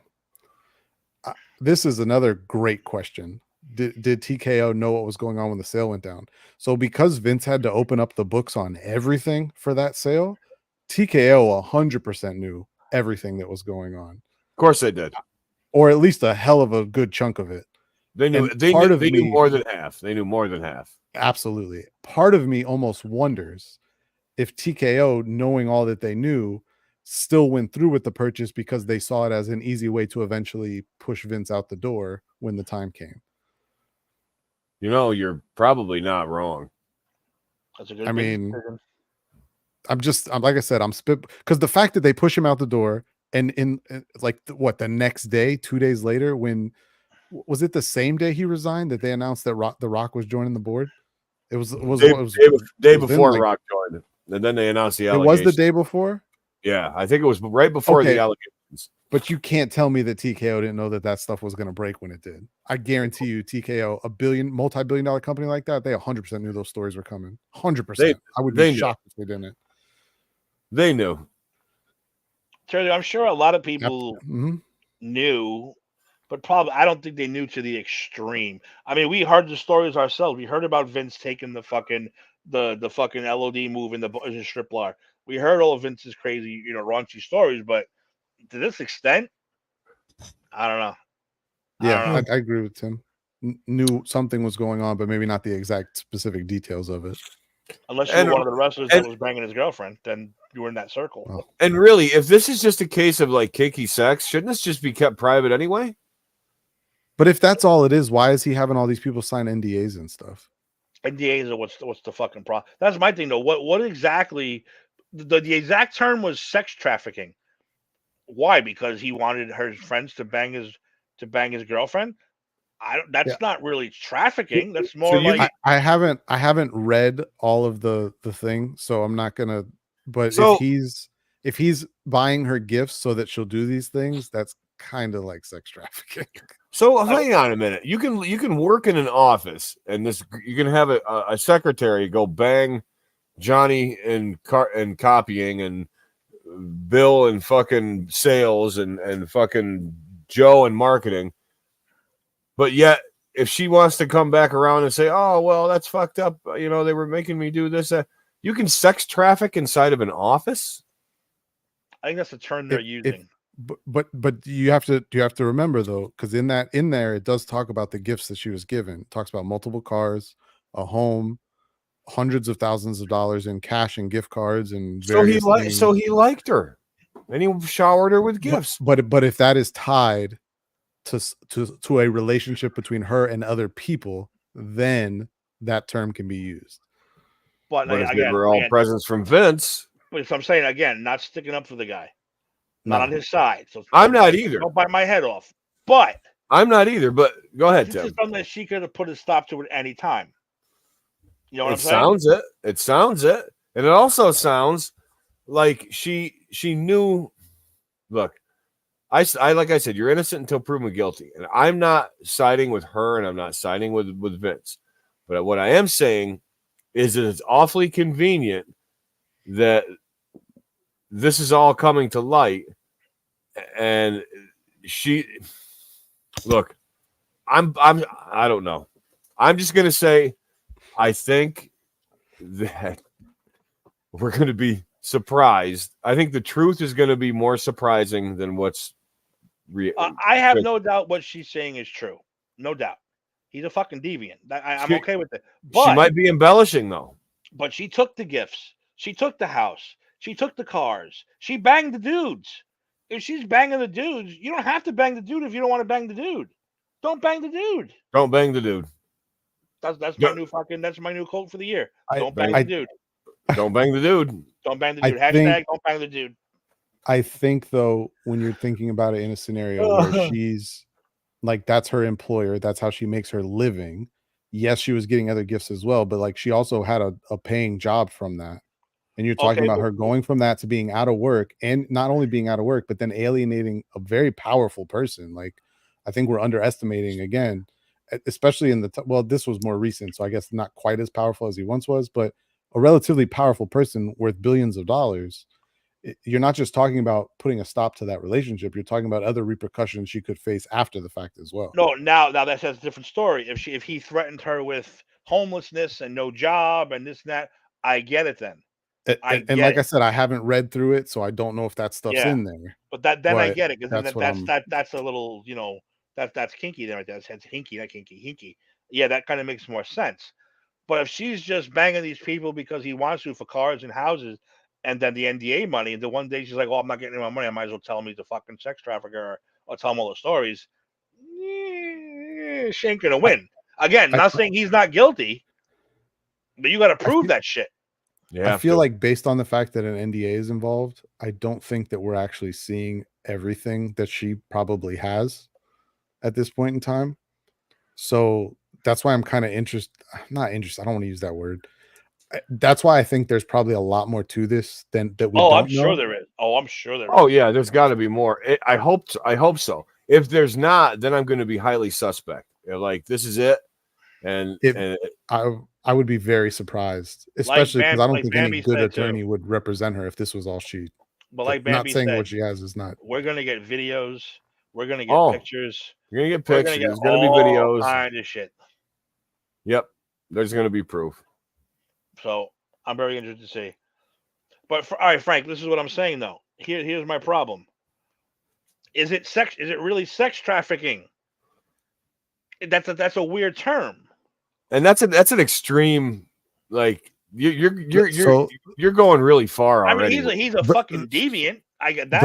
This is another great question. Did TKO know what was going on when the sale went down? So because Vince had to open up the books on everything for that sale, TKO 100% knew everything that was going on, Of course they did. or at least a hell of a good chunk of it. They knew. And They part knew. of They knew me- more than half. They knew more than half. Absolutely. Part of me almost wonders if TKO, knowing all that they knew, still went through with the purchase because they saw it as an easy way to eventually push Vince out the door when the time came. You know, you're probably not wrong. That's a good I business mean, decision. I'm like I said, I'm spit because the fact that they push him out the door and like the next day, 2 days later, when was it the same day he resigned that they announced that the Rock was joining the board? It was Day within, before like- Rock joined, and then they announced the it allegations. was the day before, Yeah, I think it was right before Okay. the allegations. but you can't tell me that TKO didn't know that stuff was going to break when it did. I guarantee you, TKO, multi-billion-dollar company like that, they 100% knew those stories were coming. 100%. I would they be knew. shocked if they didn't. They knew. Terry, I'm sure a lot of people Mhm. knew, but probably I don't think they knew to the extreme. I mean, we heard the stories ourselves. We heard about Vince taking the fucking LOD move in the strip bar. We heard all of Vince's crazy, raunchy stories, but to this extent, I don't know. Yeah, I agree with Tim. Knew something was going on, but maybe not the exact specific details of it. Unless you And- were one of the wrestlers that was banging his girlfriend, then you were in that circle. Oh. And really, if this is just a case of like kinky sex, shouldn't this just be kept private anyway? But if that's all it is, why is he having all these people sign NDAs and stuff? NDAs are what's the fucking problem? That's my thing though. What exactly the exact term was sex trafficking. Why? Because he wanted her friends to bang his girlfriend. That's not really trafficking. That's more you- like I haven't read all of the thing, so I'm not gonna. But So- if he's buying her gifts so that she'll do these things, that's kind of like sex trafficking. So hang on a minute. You can work in an office, and you can have a secretary go bang Johnny and copying, and Bill and fucking sales, and fucking Joe and marketing. But yet, if she wants to come back around and say, "Oh, well, that's fucked up," they were making me do this. You can sex traffic inside of an office. I think that's the term they're If- using. But you have to remember though, because in there it does talk about the gifts that she was given. It talks about multiple cars, a home, hundreds of thousands of dollars in cash and gift cards, and So he various things. liked her, and he showered her with gifts. But if that is tied to a relationship between her and other people, then that term can be used. But But if they again, were all presents from Vince, but so I'm saying again, not sticking up for the guy, not No. on his side. So I'm not either. Don't bite my head off. But I'm not either. But go ahead, this is Tim. something that she could have put a stop to at any time. You know what It I'm saying? sounds it. It sounds it, and it also sounds like she knew. Look, I like I said, you're innocent until proven guilty, and I'm not siding with her, and I'm not siding with Vince. But what I am saying is that it's awfully convenient that this is all coming to light, and she. Look, I don't know. I'm just gonna say, I think that we're going to be surprised. I think the truth is going to be more surprising than what's real. I have no doubt what she's saying is true. No doubt. He's a fucking deviant. I'm She- okay with it. She But might be embellishing, though. but she took the gifts. She took the house. She took the cars. She banged the dudes. If she's banging the dudes, you don't have to bang the dude if you don't want to bang the dude. Don't bang the dude. Don't bang the dude. That's Yeah. that's my new quote for the year. I- Don't bang I- the dude. Don't bang the dude. Don't bang the I dude. Hashtag think- don't bang the dude. I think though, when you're thinking about it in a scenario where she's like, that's her employer, that's how she makes her living. Yes, she was getting other gifts as well, but like she also had a paying job from that. And you're talking Okay, about but- her going from that to being out of work, and not only being out of work, but then alienating a very powerful person. Like, I think we're underestimating again. especially in the well, this was more recent, so I guess not quite as powerful as he once was, but a relatively powerful person worth billions of dollars. You're not just talking about putting a stop to that relationship. You're talking about other repercussions she could face after the fact as well. No, now that's a different story. If he threatened her with homelessness and no job and this and that, I get it then. And like I said, I haven't read through it, so I don't know if that stuff's in there. But then I But get it, because that's a little, that's kinky there. That's hinky, not kinky, hinky. Yeah, that kind of makes more sense. But if she's just banging these people because he wants to for cars and houses, and then the NDA money, and the one day she's like, "Oh, I'm not getting any more money. I might as well tell him he's a fucking sex trafficker, or tell him all the stories." She ain't gonna win. Again, not saying he's not guilty, but you got to prove that shit. Yeah, I feel like based on the fact that an NDA is involved, I don't think that we're actually seeing everything that she probably has at this point in time. So that's why I'm kind of not interested. I don't want to use that word. That's why I think there's probably a lot more to this than that we. I'm sure there is. I'm sure there is. Oh yeah, there's got to be more. I hope so. If there's not, then I'm going to be highly suspect. Like, this is it, and I would be very surprised, especially because I don't think any good attorney would represent her if this was all she. But like Bambi not saying said, what she has is not. We're gonna get videos. We're gonna get pictures. You're gonna get pictures. There's gonna be videos. Kind of shit. Yep, there's gonna be proof. So I'm very interested to see. But all right, Frank, this is what I'm saying though. Here's my problem. Is it really sex trafficking? That's a weird term. And that's an extreme, like you're going really far already. I mean, he's a fucking deviant. I get that.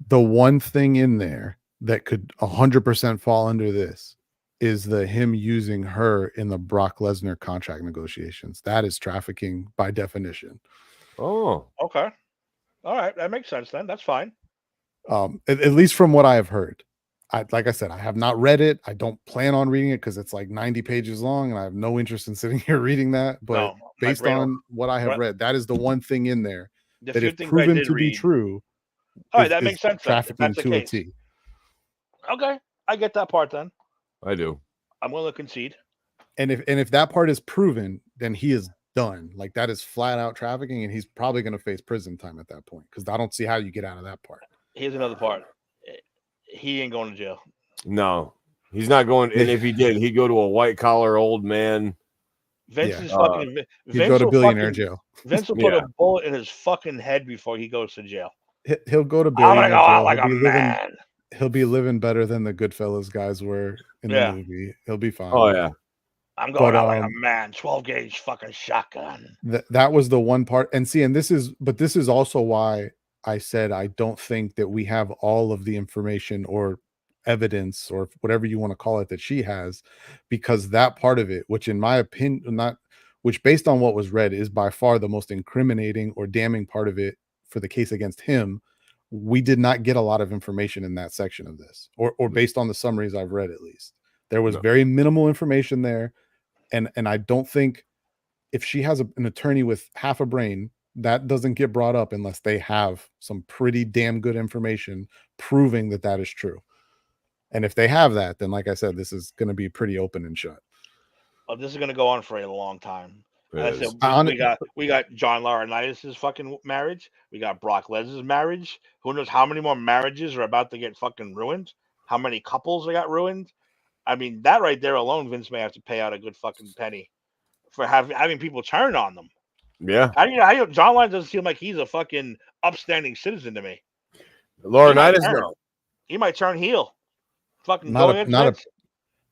The one thing in there that could 100% fall under this is him using her in the Brock Lesnar contract negotiations. That is trafficking by definition. Oh, okay, all right, that makes sense then. That's fine. At least from what I have heard. Like I said, I have not read it. I don't plan on reading it because it's like 90 pages long, and I have no interest in sitting here reading that. But based on what I have read, that is the one thing in there that, if proven to be true, all right, that makes sense. Trafficking to a T. Okay, I get that part then. I do. I'm willing to concede. And if that part is proven, then he is done. Like, that is flat out trafficking, and he's probably going to face prison time at that point, because I don't see how you get out of that part. Here's another part. He ain't going to jail. No, he's not going. And if he did, he'd go to a white collar old man. Vince is fucking. He'd go to billionaire jail. Vince will put a bullet in his fucking head before he goes to jail. He'll go to billionaire jail. Like a man. He'll be living better than the Goodfellas guys were in the movie. He'll be fine. Oh yeah. I'm going out like a man. 12 gauge fucking shotgun. That was the one part. And this is also why I said I don't think that we have all of the information or evidence or whatever you want to call it that she has, because that part of it, which in my opinion, which based on what was read, is by far the most incriminating or damning part of it for the case against him. We did not get a lot of information in that section of this, or based on the summaries I've read, at least. There was very minimal information there. And I don't think if she has an attorney with half a brain, that doesn't get brought up unless they have some pretty damn good information proving that is true. And if they have that, then like I said, this is going to be pretty open and shut. Oh, this is going to go on for a long time. We got John Laurinaitis' fucking marriage. We got Brock Lesnar's marriage. Who knows how many more marriages are about to get fucking ruined? How many couples got ruined? I mean, that right there alone, Vince may have to pay out a good fucking penny for having people turn on them. Yeah. How do you John Laurinaitis doesn't seem like he's a fucking upstanding citizen to me. Laurinaitis, no. He might turn heel. Fucking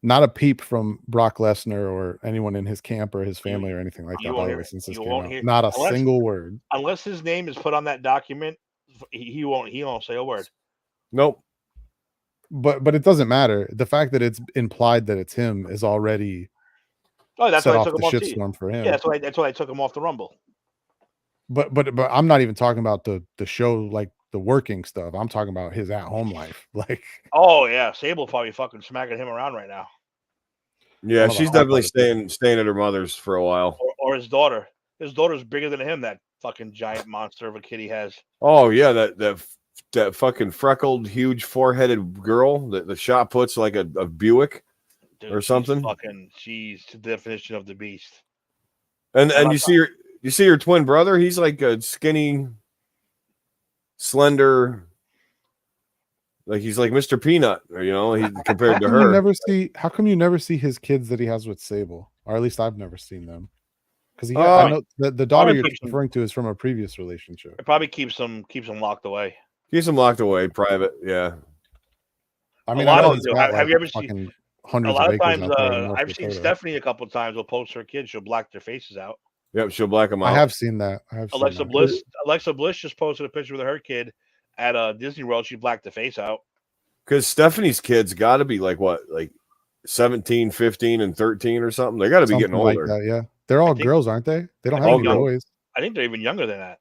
not a peep from Brock Lesnar or anyone in his camp or his family or anything like that. By the way, since this came out, not a single word. Unless his name is put on that document, he won't say a word. Nope. But it doesn't matter. The fact that it's implied that it's him is already that's set why I off took the him off shitstorm for him. Yeah, that's why I took him off the Rumble. But I'm not even talking about the show, like the working stuff. I'm talking about his at-home life. Like, oh yeah, Sable probably fucking smacking him around right now. Yeah, she's definitely staying at her mother's for a while. Or his daughter. His daughter's bigger than him. That fucking giant monster of a kid he has. Oh yeah, that fucking freckled, huge, four-headed girl that the shot puts like a Buick. Dude, or she's something. Fucking, she's the definition of the beast. And I'm you see your twin brother. He's like a skinny, slender. Like he's like Mr. Peanut, he compared to her. How come you never see his kids that he has with Sable? Or at least I've never seen them. Because I Uh, know the daughter you're keeps them- referring to is from a previous relationship. It probably keeps them locked away. Keeps him locked away, private. Yeah. I mean, lot I know of he's them do. got, Have you ever fucking seen? A hundreds lot of of acres times, out there in North I've seen Dakota. Stephanie a couple of times. Will post her kids. She'll black their faces out. Yep. She'll black him out. I have seen that. Alexa Bliss just posted a picture with her kid at Disney World. She blacked the face out. Because Stephanie's kids got to be like 17, 15, and 13 or something. They got to be getting like older. that, yeah. They're all girls, aren't they? They don't have any boys. I think they're even younger than that.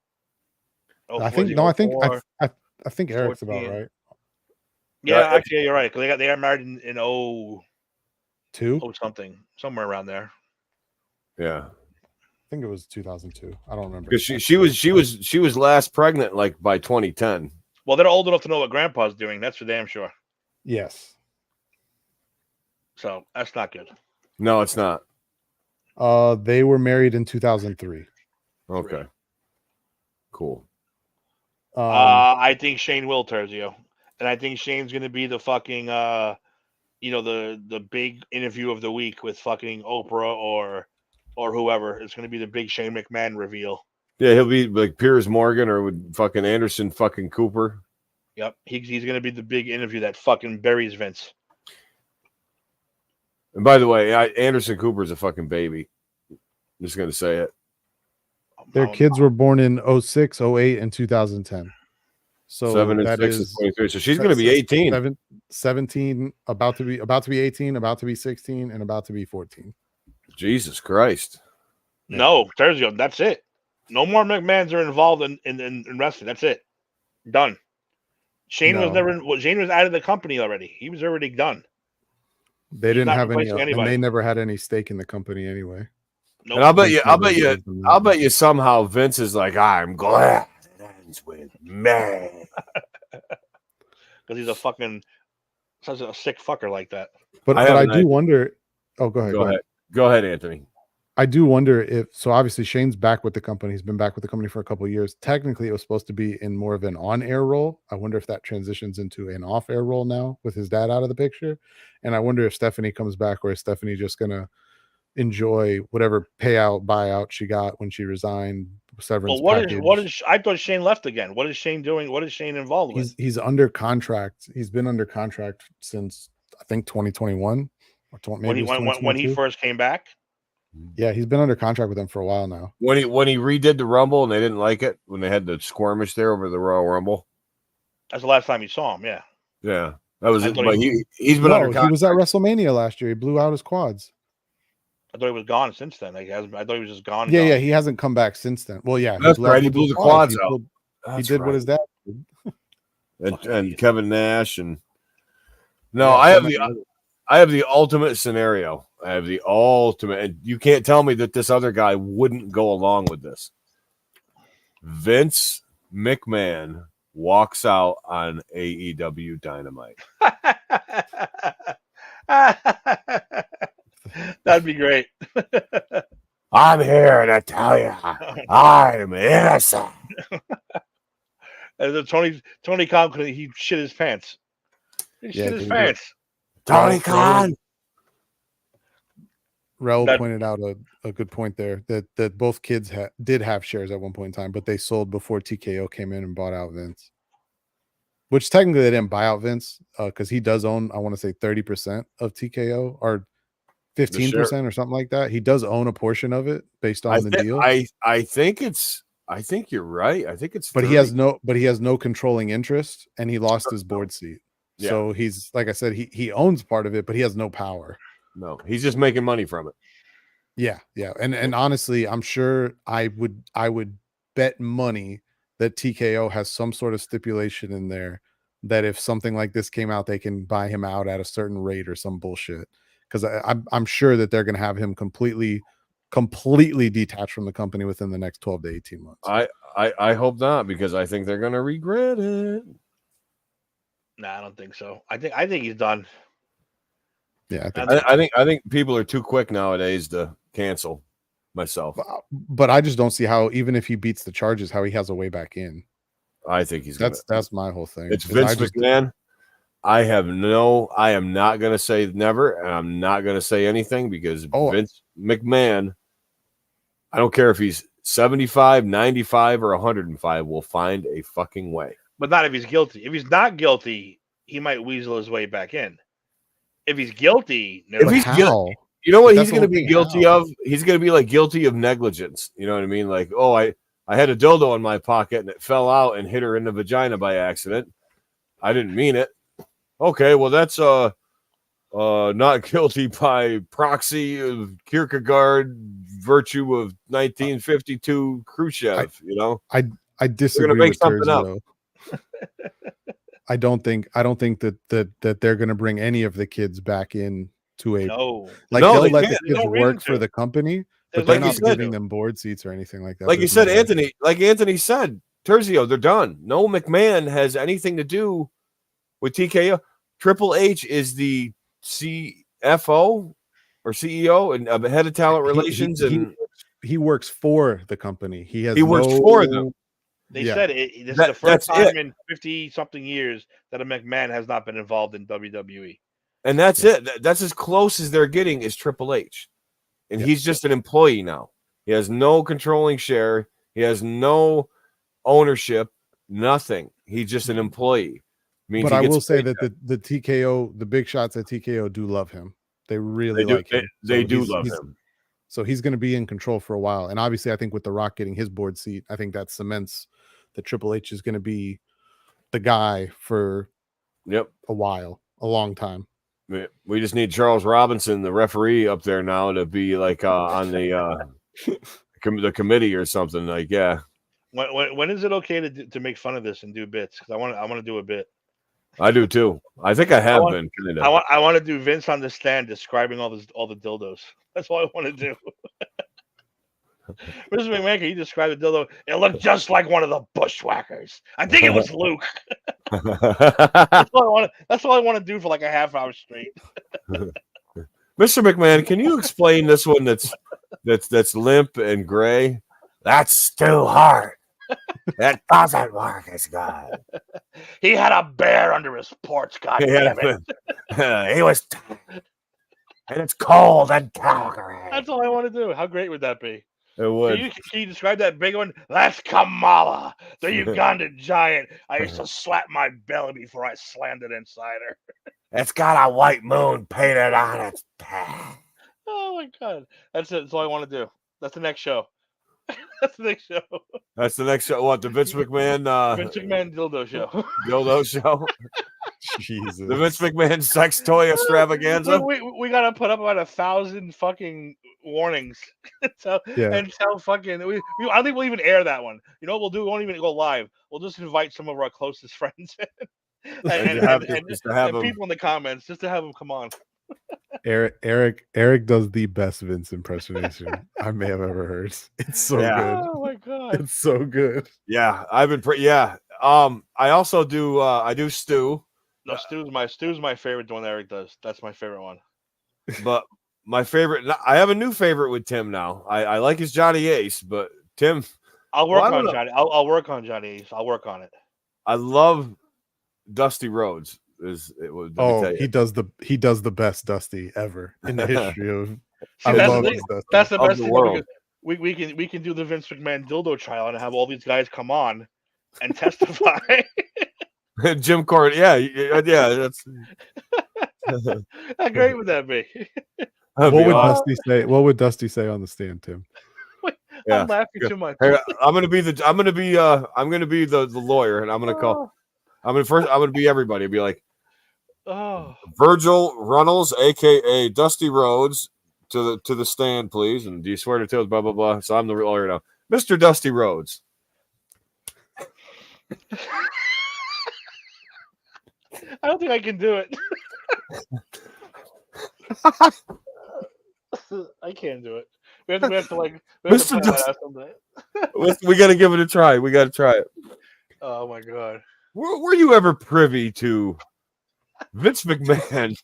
I think Eric's about right. Yeah, actually, you're right. Because they got married in 2 something, somewhere around there. Yeah. I think it was 2002. I don't remember. Because she was last pregnant like by 2010. Well, they're old enough to know what grandpa's doing. That's for damn sure. Yes. So that's not good. No, it's not. They were married in 2003. Okay. Cool. I think Shane will, Terzio. And I think Shane's going to be the fucking, the big interview of the week with fucking Oprah or whoever. It's going to be the big Shane McMahon reveal. Yeah, he'll be like Piers Morgan or with fucking Anderson fucking Cooper. Yep. He's going to be the big interview that fucking buries Vince. And by the way, Anderson Cooper's a fucking baby. I'm just going to say it. Their kids were born in 06, 08, and 2010. So 7 and 6 is 23. So she's going to be 18. 17, about to be 18, about to be 16, and about to be 14. Jesus Christ. No, Terzio, that's it. No more McMahons are involved in wrestling. That's it. Done. Shane was out of the company already. He was already done. They didn't have any, and they never had any stake in the company anyway. Nope. And I'll bet you somehow Vince is like, I'm glad it ends with me. Because he's a fucking such a sick fucker like that. But I do wonder. Oh, go ahead. Go ahead, Anthony. I do wonder if obviously Shane's back with the company. He's been back with the company for a couple of years. Technically, it was supposed to be in more of an on-air role. I wonder if that transitions into an off-air role now with his dad out of the picture. And I wonder if Stephanie comes back, or is Stephanie just gonna enjoy whatever buyout she got when she resigned, severance package. I thought Shane left again. What is Shane doing? What is Shane involved with? He's under contract. He's been under contract since I think 2021 or when he first came back. Yeah, he's been under contract with them for a while now. When he redid the Rumble and they didn't like it, when they had the skirmish there over the Royal Rumble. That's the last time you saw him. Yeah. Yeah, that was it. But he's been under contract. He was at WrestleMania last year. He blew out his quads. I thought he was gone since then. I thought he was just gone. Yeah, he hasn't come back since then. Well, yeah, that's right. He blew the quads out. He did what his dad did. and Kevin Nash and I have the ultimate scenario. I have the ultimate, and you can't tell me that this other guy wouldn't go along with this. Vince McMahon walks out on AEW Dynamite. That'd be great. I'm here to tell you, I'm innocent. And then Tony Khan, he shit his pants. He shit his pants. Tony Khan. Raul pointed out a good point there that both kids did have shares at one point in time, but they sold before TKO came in and bought out Vince. Which technically they didn't buy out Vince because he does own, I want to say 30% of TKO or 15% or something like that. He does own a portion of it based on the deal. I think you're right. I think it's 30. But he has no controlling interest, and he lost his board seat. Yeah. So he's, like I said, he owns part of it, but he has no power. No, he's just making money from it. Yeah. And honestly, I'm sure I would bet money that TKO has some sort of stipulation in there that if something like this came out, they can buy him out at a certain rate or some bullshit. Because I'm sure that they're going to have him completely detached from the company within the next 12 to 18 months. I hope not, because I think they're going to regret it. No, I don't think so. I think he's done. Yeah, I think people are too quick nowadays to cancel myself. but I just don't see how, even if he beats the charges, how he has a way back in. I think he's gonna. That's my whole thing. It's 'Cause Vince McMahon. I am not gonna say never, and I'm not gonna say anything because Vince McMahon, I don't care if he's 75, 95, or 105, will find a fucking way. But not if he's guilty. If he's not guilty, he might weasel his way back in. If he's guilty, if he's guilty, you know what he's going to be guilty of? He's going to be like guilty of negligence. You know what I mean? Like, oh, I had a dildo in my pocket and it fell out and hit her in the vagina by accident. I didn't mean it. Okay, well that's not guilty by proxy of Kierkegaard, virtue of 1952 Khrushchev. I disagree with Terzi, I don't think that they're going to bring any of the kids back in to a they'll let the kids work for the company, but they're not giving them board seats or anything like that. Like you said, Anthony, said, Terzio, they're done. No McMahon has anything to do with TKO. Triple H is the CFO or CEO and head of talent relations, he works for the company. He works for them. They said this is the first time in 50-something years that a McMahon has not been involved in WWE. And that's it. That's as close as they're getting is Triple H. And he's just an employee now. He has no controlling share. He has no ownership, nothing. He's just an employee. But I will say that the TKO, the big shots at TKO do love him. They really like him. They do love him. So he's going to be in control for a while. And obviously, I think with The Rock getting his board seat, I think that cements that Triple H is going to be the guy for a while, a long time. We just need Charles Robinson, the referee, up there now to be like on the committee or something. Like, yeah. When is it okay to make fun of this and do bits? Because I want to do a bit. I do too. I think I have been. I want to do Vince on the stand describing all the dildos. That's all I want to do. Mr. McMahon, can you describe the dildo? It looked just like one of the bushwhackers. I think it was Luke. That's all I want to do for like a half hour straight. Mr. McMahon, can you explain this one that's limp and gray? That's too hard. That doesn't work as good. He had a bear under his porch. God damn it. He was, and it's cold in Calgary. That's all I want to do. How great would that be? It would. Can you describe that big one? That's Kamala, the Ugandan giant. I used to slap my belly before I slammed it inside her. It's got a white moon painted on its back. Oh my god, that's it. That's all I want to do. That's the next show. That's the next show. That's the next show. What, the Vince McMahon? Vince McMahon dildo show. Dildo show. Jesus. The Vince McMahon sex toy extravaganza. We gotta put up about 1,000 fucking warnings. And tell fucking. I don't think we'll even air that one. You know what we'll do? We won't even go live. We'll just invite some of our closest friends and people in the comments just to have them come on. Eric does the best Vince impersonation I may have ever heard. It's so good. Oh my god, it's so good. Yeah, I've been I also do I do Stu. No, Stu's my favorite one Eric does. That's my favorite one. But my favorite, I have a new favorite with Tim now. I like his Johnny Ace, but Tim, I'll work on Johnny. I'll work on Johnny Ace. I'll work on it. I love Dusty Rhodes. He does the best Dusty ever in the history of. That's the best thing. We can do the Vince McMahon dildo trial and have all these guys come on and testify. Jim Cornette, yeah, that's. How great would that be? What would Dusty say? What would Dusty say on the stand, Tim? I'm laughing too much. Hey, I'm gonna be the lawyer, and I'm gonna call. I'm gonna be everybody. Be like, Virgil Runnels, aka Dusty Rhodes, to the stand, please. And do you swear to tell us blah blah blah? So I'm the lawyer now, Mr. Dusty Rhodes. I don't think I can do it. I can't do it. We have to Mr. Dusty. We got to give it a try. We got to try it. Oh my god. Were you ever privy to Vince McMahon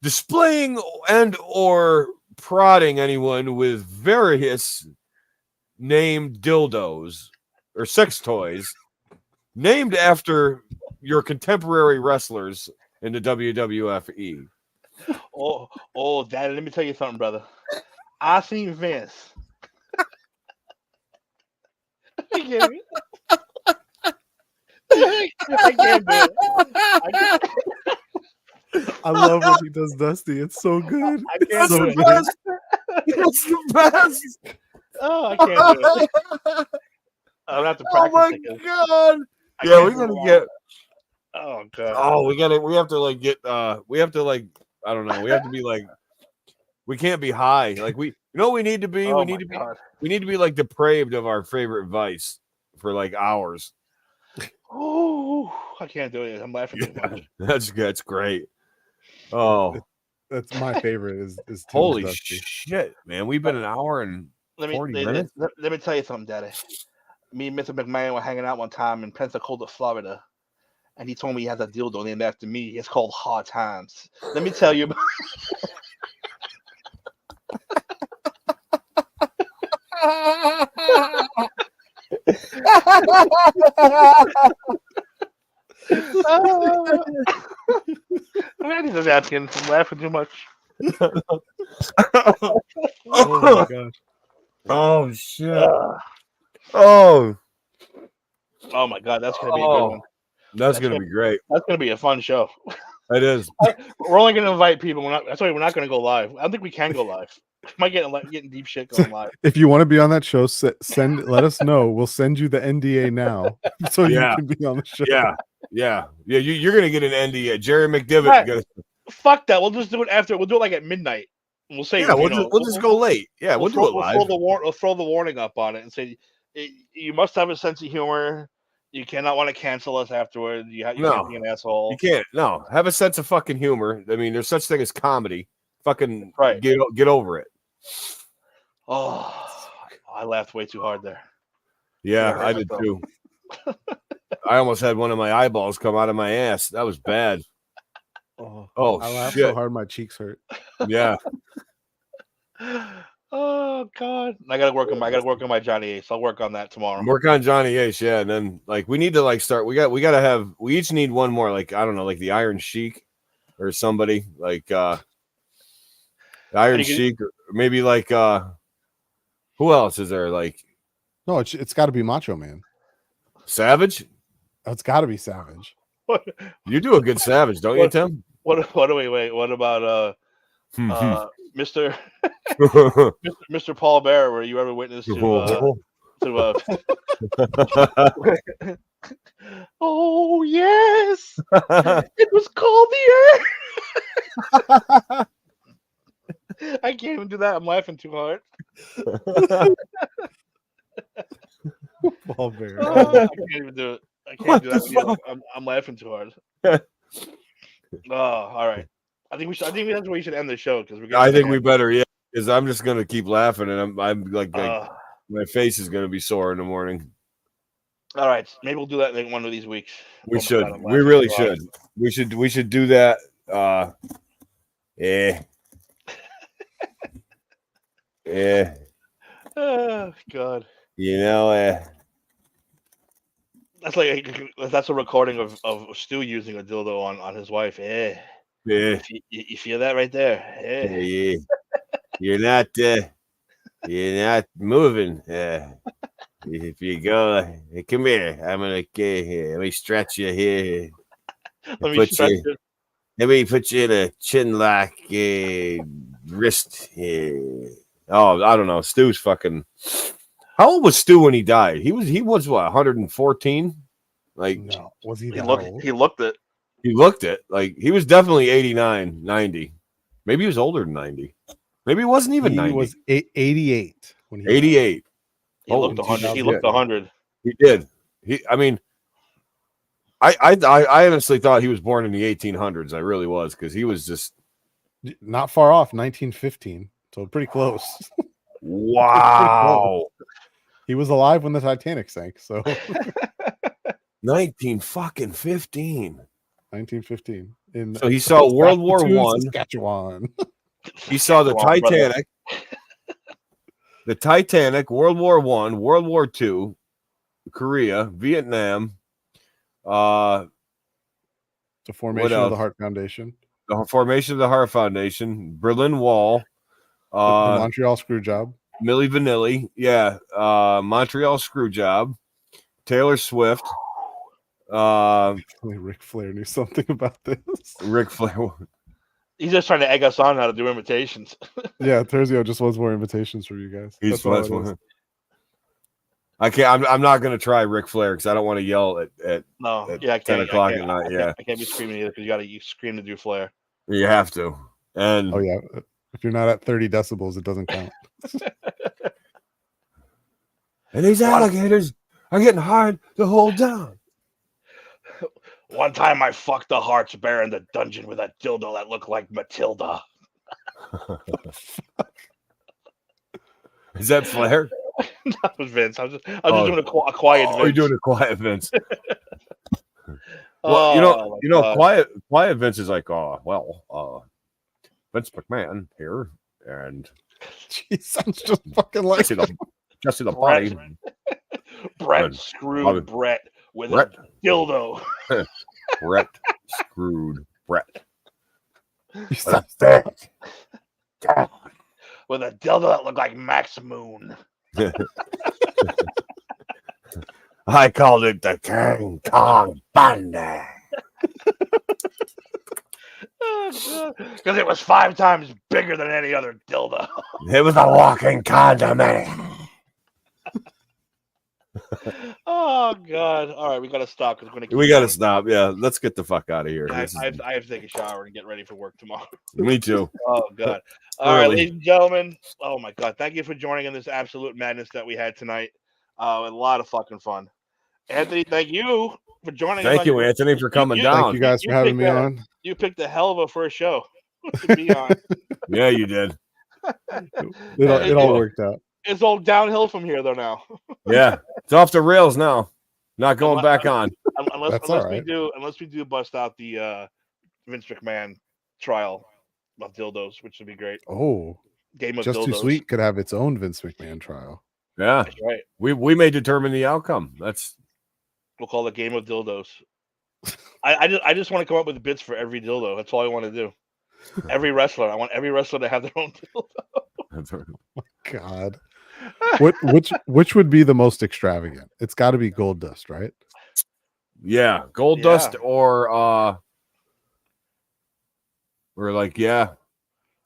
displaying and or prodding anyone with various named dildos or sex toys named after your contemporary wrestlers in the WWFE. Daddy, let me tell you something, brother. I seen Vince. I can't do it. I love when he does Dusty. It's so good. I can't So do it. good. It's the best. Oh, I can't do it. I'm gonna have to Oh practice. my it, 'cause god. I Yeah, can't we're do gonna it. get. Oh god. Oh, we have to like get. We have to like. I don't know. We have to be like. We can't be high. Like we. You know what we need to be. Oh we my need to be. God. We need to be like depraved of our favorite vice for like hours. Oh, I can't do it. I'm laughing too much. That's good. That's great. Oh, That's my favorite. Is Tim's holy Dusty. shit, man! We've been an hour and Let me 40 let, minutes. let me tell you something, Daddy. Me and Mr. McMahon were hanging out one time in Pensacola, Florida, and he told me he has a dildo named after me. It's called Hard Times. Let me tell you. I'm just asking. I'm laughing too much. Oh my gosh. Oh shit! Uh, Oh, oh my God, that's gonna be a good one. that's gonna be great. That's gonna be a fun show. It is. We're only gonna invite people. That's why we're not gonna go live. I don't think we can go live. Might getting deep shit going live. If you want to be on that show, let us know. We'll send you the NDA now, so Yeah. you can be on the show. Yeah. You're gonna get an NDA. Jerry McDivitt. Right. Gonna, Fuck that. We'll just do it after. We'll do it like at midnight. We'll say. yeah, we'll just go late. Yeah, we'll do it live. We'll throw the warning up on it and say you must have a sense of humor. You cannot want to cancel us afterward. You can't be an asshole. You can't. No, have a sense of fucking humor. I mean, there's such thing as comedy. Fucking Right. Get over it. Oh, I laughed way too hard there. Yeah, Yeah, I did so- too. I almost had one of my eyeballs come out of my ass. That was bad. Oh, I laughed shit. so hard my cheeks hurt. Yeah. Oh God, I gotta work on my Johnny Ace. I'll work on that tomorrow. Work on Johnny Ace, yeah, and then like we need to like start. We gotta have. We each need one more. Like I don't know, like the Iron Sheik or somebody like the Iron You can- Sheik, or maybe like who else is there? Like No, it's got to be Macho Man. Savage. It's got to be Savage. You do a good Savage, don't you, Tim? What do we wait? What about Mr. Mr. Paul Bear? Were you ever witness to oh yes, it was called the Earth. I can't even do that. I'm laughing too hard. Paul Bear. I can't even do it. I can't do that. I'm laughing too hard. Oh, all right. I think that's where we should end the show because we're. I think we better, yeah, because I'm just gonna keep laughing, and I'm like my face is gonna be sore in the morning. All right, maybe we'll do that like one of these weeks. We Oh my should. God, I'm We laughing really too hard. should. We should do that. Yeah. Yeah. Oh God. You know, That's a recording of Stu using a dildo on his wife. Yeah. yeah. You feel that right there? Yeah, Yeah. yeah. You're not moving. If you go, come here. I'm gonna get here. Let me stretch you here. Let me Put stretch you- it. Let me put you in a chin lock wrist here. Oh, I don't know. Stu's fucking. How old was Stu when he died? He was what, 114? Like No, was he He that looked. old? He looked it. he looked it. Like he was definitely 89, 90. Maybe he was older than 90. Maybe he wasn't even He 90. was 88 when he 88. He Holy looked 100. He shit. looked 100. He did. I mean, I honestly thought he was born in the 1800s. I really was, because he was just died. Not far off, 1915. So pretty close. wow. He was alive when the Titanic sank. So 19 fucking 15. 1915. in So he saw World War Saskatoon, One. Saskatchewan. He saw the Come on, brother. Titanic. The Titanic, World War One, World War Two, Korea, Vietnam, The formation of the else? Hart Foundation. the formation of the Hart Foundation, Berlin Wall, The Montreal screw job. Milli Vanilli, yeah, Montreal screw job, Taylor Swift, Ric Flair knew something about this. Ric Flair. He's just trying to egg us on how to do invitations. Yeah, Terzio just wants more invitations from you guys. He's That's all it is. I can't. I'm not going to try Ric Flair because I don't want to yell at. No, At yeah, I 10 can't. o'clock I can't, at night, yeah. I can't be screaming either because you scream to do Flair. You have to, and Oh yeah, if you're not at 30 decibels, it doesn't count. and these alligators are getting hard to hold down. One time I fucked a Hearts bear in the dungeon with a dildo that looked like Matilda. Is that Flair? That was Vince. I was just Oh. doing a quiet Oh, Vince. you're doing a quiet Vince. Well, Oh, my God. quiet Vince is like, Vince McMahon here, and Jeez, sounds just fucking like Jesse the Brett. Body. Brett Bobby. screwed Brett with Brett. a dildo. Brett screwed Brett. You sound- With a dildo that looked like Max Moon. I called it the King Kong Bundy. Because it was 5 times bigger than any other dildo. It was a walking condiment. Oh, God. All right, we got to stop. Cause We got to stop. Yeah, let's get the fuck out of here. I This is- have to take a shower and get ready for work tomorrow. me too. Oh, God. All right, Early. ladies and gentlemen. Oh, my God. Thank you for joining in this absolute madness that we had tonight. A lot of fucking fun. Anthony, thank you for joining us. Thank you, Anthony, for coming you- down. Thank you guys You for having picked me that. on. You picked a hell of a first show to be on. Yeah, you did. It all worked out. It's all downhill from here, though, now. Yeah, it's off the rails now. Not going back on. That's all right. Unless we do bust out the Vince McMahon trial of dildos, which would be great. Oh, Game of Just dildos. Too Sweet could have its own Vince McMahon trial. Yeah, That's right. we may determine the outcome. That's We'll call it Game of Dildos. I just want to come up with bits for every dildo. That's all I want to do. Every wrestler. I want every wrestler to have their own dildo. God, which would be the most extravagant? It's got to be Gold Dust, right? yeah, Gold Yeah. Dust or like Ted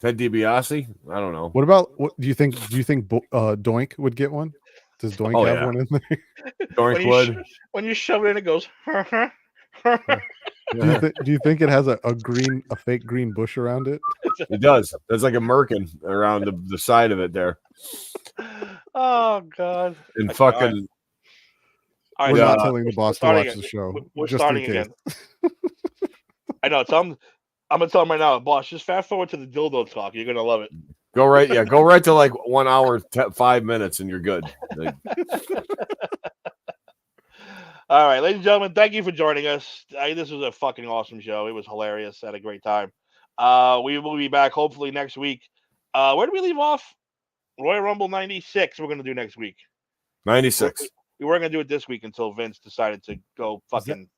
DiBiase. I don't know. What about what do you think? Do you think Doink would get one? Does Doink Oh, have yeah. one in there? Doinkwood. When you shove it in, it goes. Do you think it has a fake green bush around it? It does. There's like a merkin around the side of it there, Oh God! and Okay, fucking All right, We're Yeah. not telling the boss to starting watch it. the show. We're just starting in case. again. I know. I'm gonna tell him right now, boss. Just fast forward to the dildo talk. You're gonna love it. go right to like 1 hour 5 minutes, and you're good. Like, All right, ladies and gentlemen, thank you for joining us. This was a fucking awesome show. It was hilarious. Had a great time. We will be back hopefully next week. Where did we leave off? Royal Rumble 96. We're gonna do next week. 96, We weren't gonna do it this week until Vince decided to go Was that- fucking.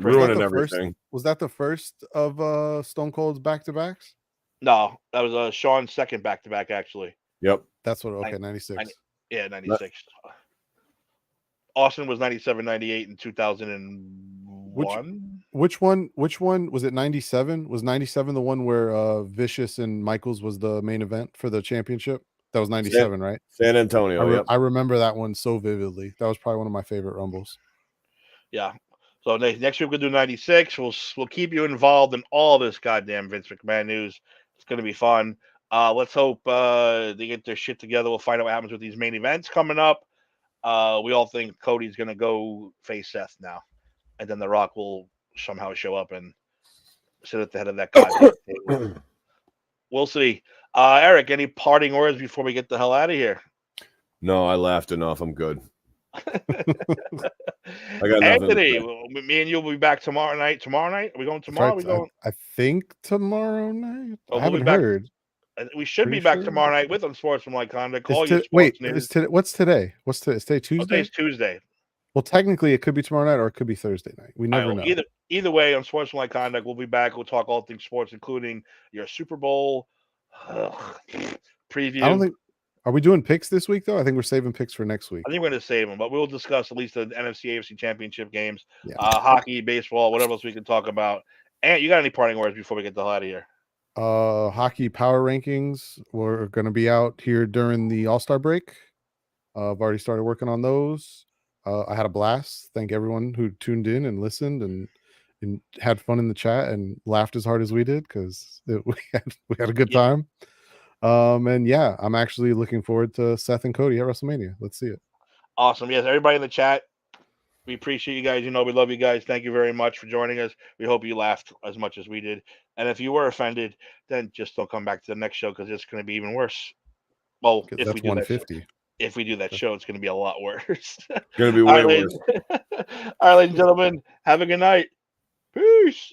ruining the first- everything. Was that the first of Stone Cold's back-to-backs? No, that was Sean's second back-to-back actually. Yep. That's what. Okay, 96. Yeah, 96. Austin was 97, 98, and 2001. Which one was it? 97? Was 97 the one where Vicious and Michaels was the main event for the championship? That was 97, right? San Antonio. Yep. I remember that one so vividly. That was probably one of my favorite Rumbles. Yeah. So next week we'll do 96. We'll keep you involved in all this goddamn Vince McMahon news. It's gonna be fun. Let's hope they get their shit together. We'll find out what happens with these main events coming up. We all think Cody's gonna go face Seth now, and then The Rock will somehow show up and sit at the head of that goddamn table. We'll see. Eric, any parting words before we get the hell out of here? No, I laughed enough. I'm good. I I got nothing. to Anthony, say. me and you will be back tomorrow night. Tomorrow night? Are we going That's tomorrow? right. we going? I think tomorrow night. Oh, I we'll be haven't back. heard. We should be Pretty back sure. tomorrow night with Unsportsmanlike Conduct. Is All your to- sports wait, news. what's today? What's today? Is today Tuesday? Today's Tuesday. Well, technically, it could be tomorrow night or it could be Thursday night. We never All right, know. well, either way, Unsportsmanlike Conduct, we'll be back. We'll talk all things sports, including your Super Bowl preview. I don't think. Are we doing picks this week though? I think we're saving picks for next week. I think we're going to save them, but we'll discuss at least the NFC, AFC championship games, Yeah. Hockey, baseball, whatever else we can talk about. And you got any parting words before we get the hell out of here? Hockey power rankings were going to be out here during the All-Star break. I've already started working on those. I had a blast. Thank everyone who tuned in and listened and had fun in the chat and laughed as hard as we did because we had a good time. And yeah, I'm actually looking forward to Seth and Cody at WrestleMania. Let's see it. Awesome. Yes, everybody in the chat, we appreciate you guys. You know, we love you guys. Thank you very much for joining us. We hope you laughed as much as we did. And if you were offended, then just don't come back to the next show because it's going to be even worse. Well, if That's we do 150. if we do that show, it's going to be a lot worse. Gonna be All way right, worse. All right, ladies and gentlemen, have a good night. Peace.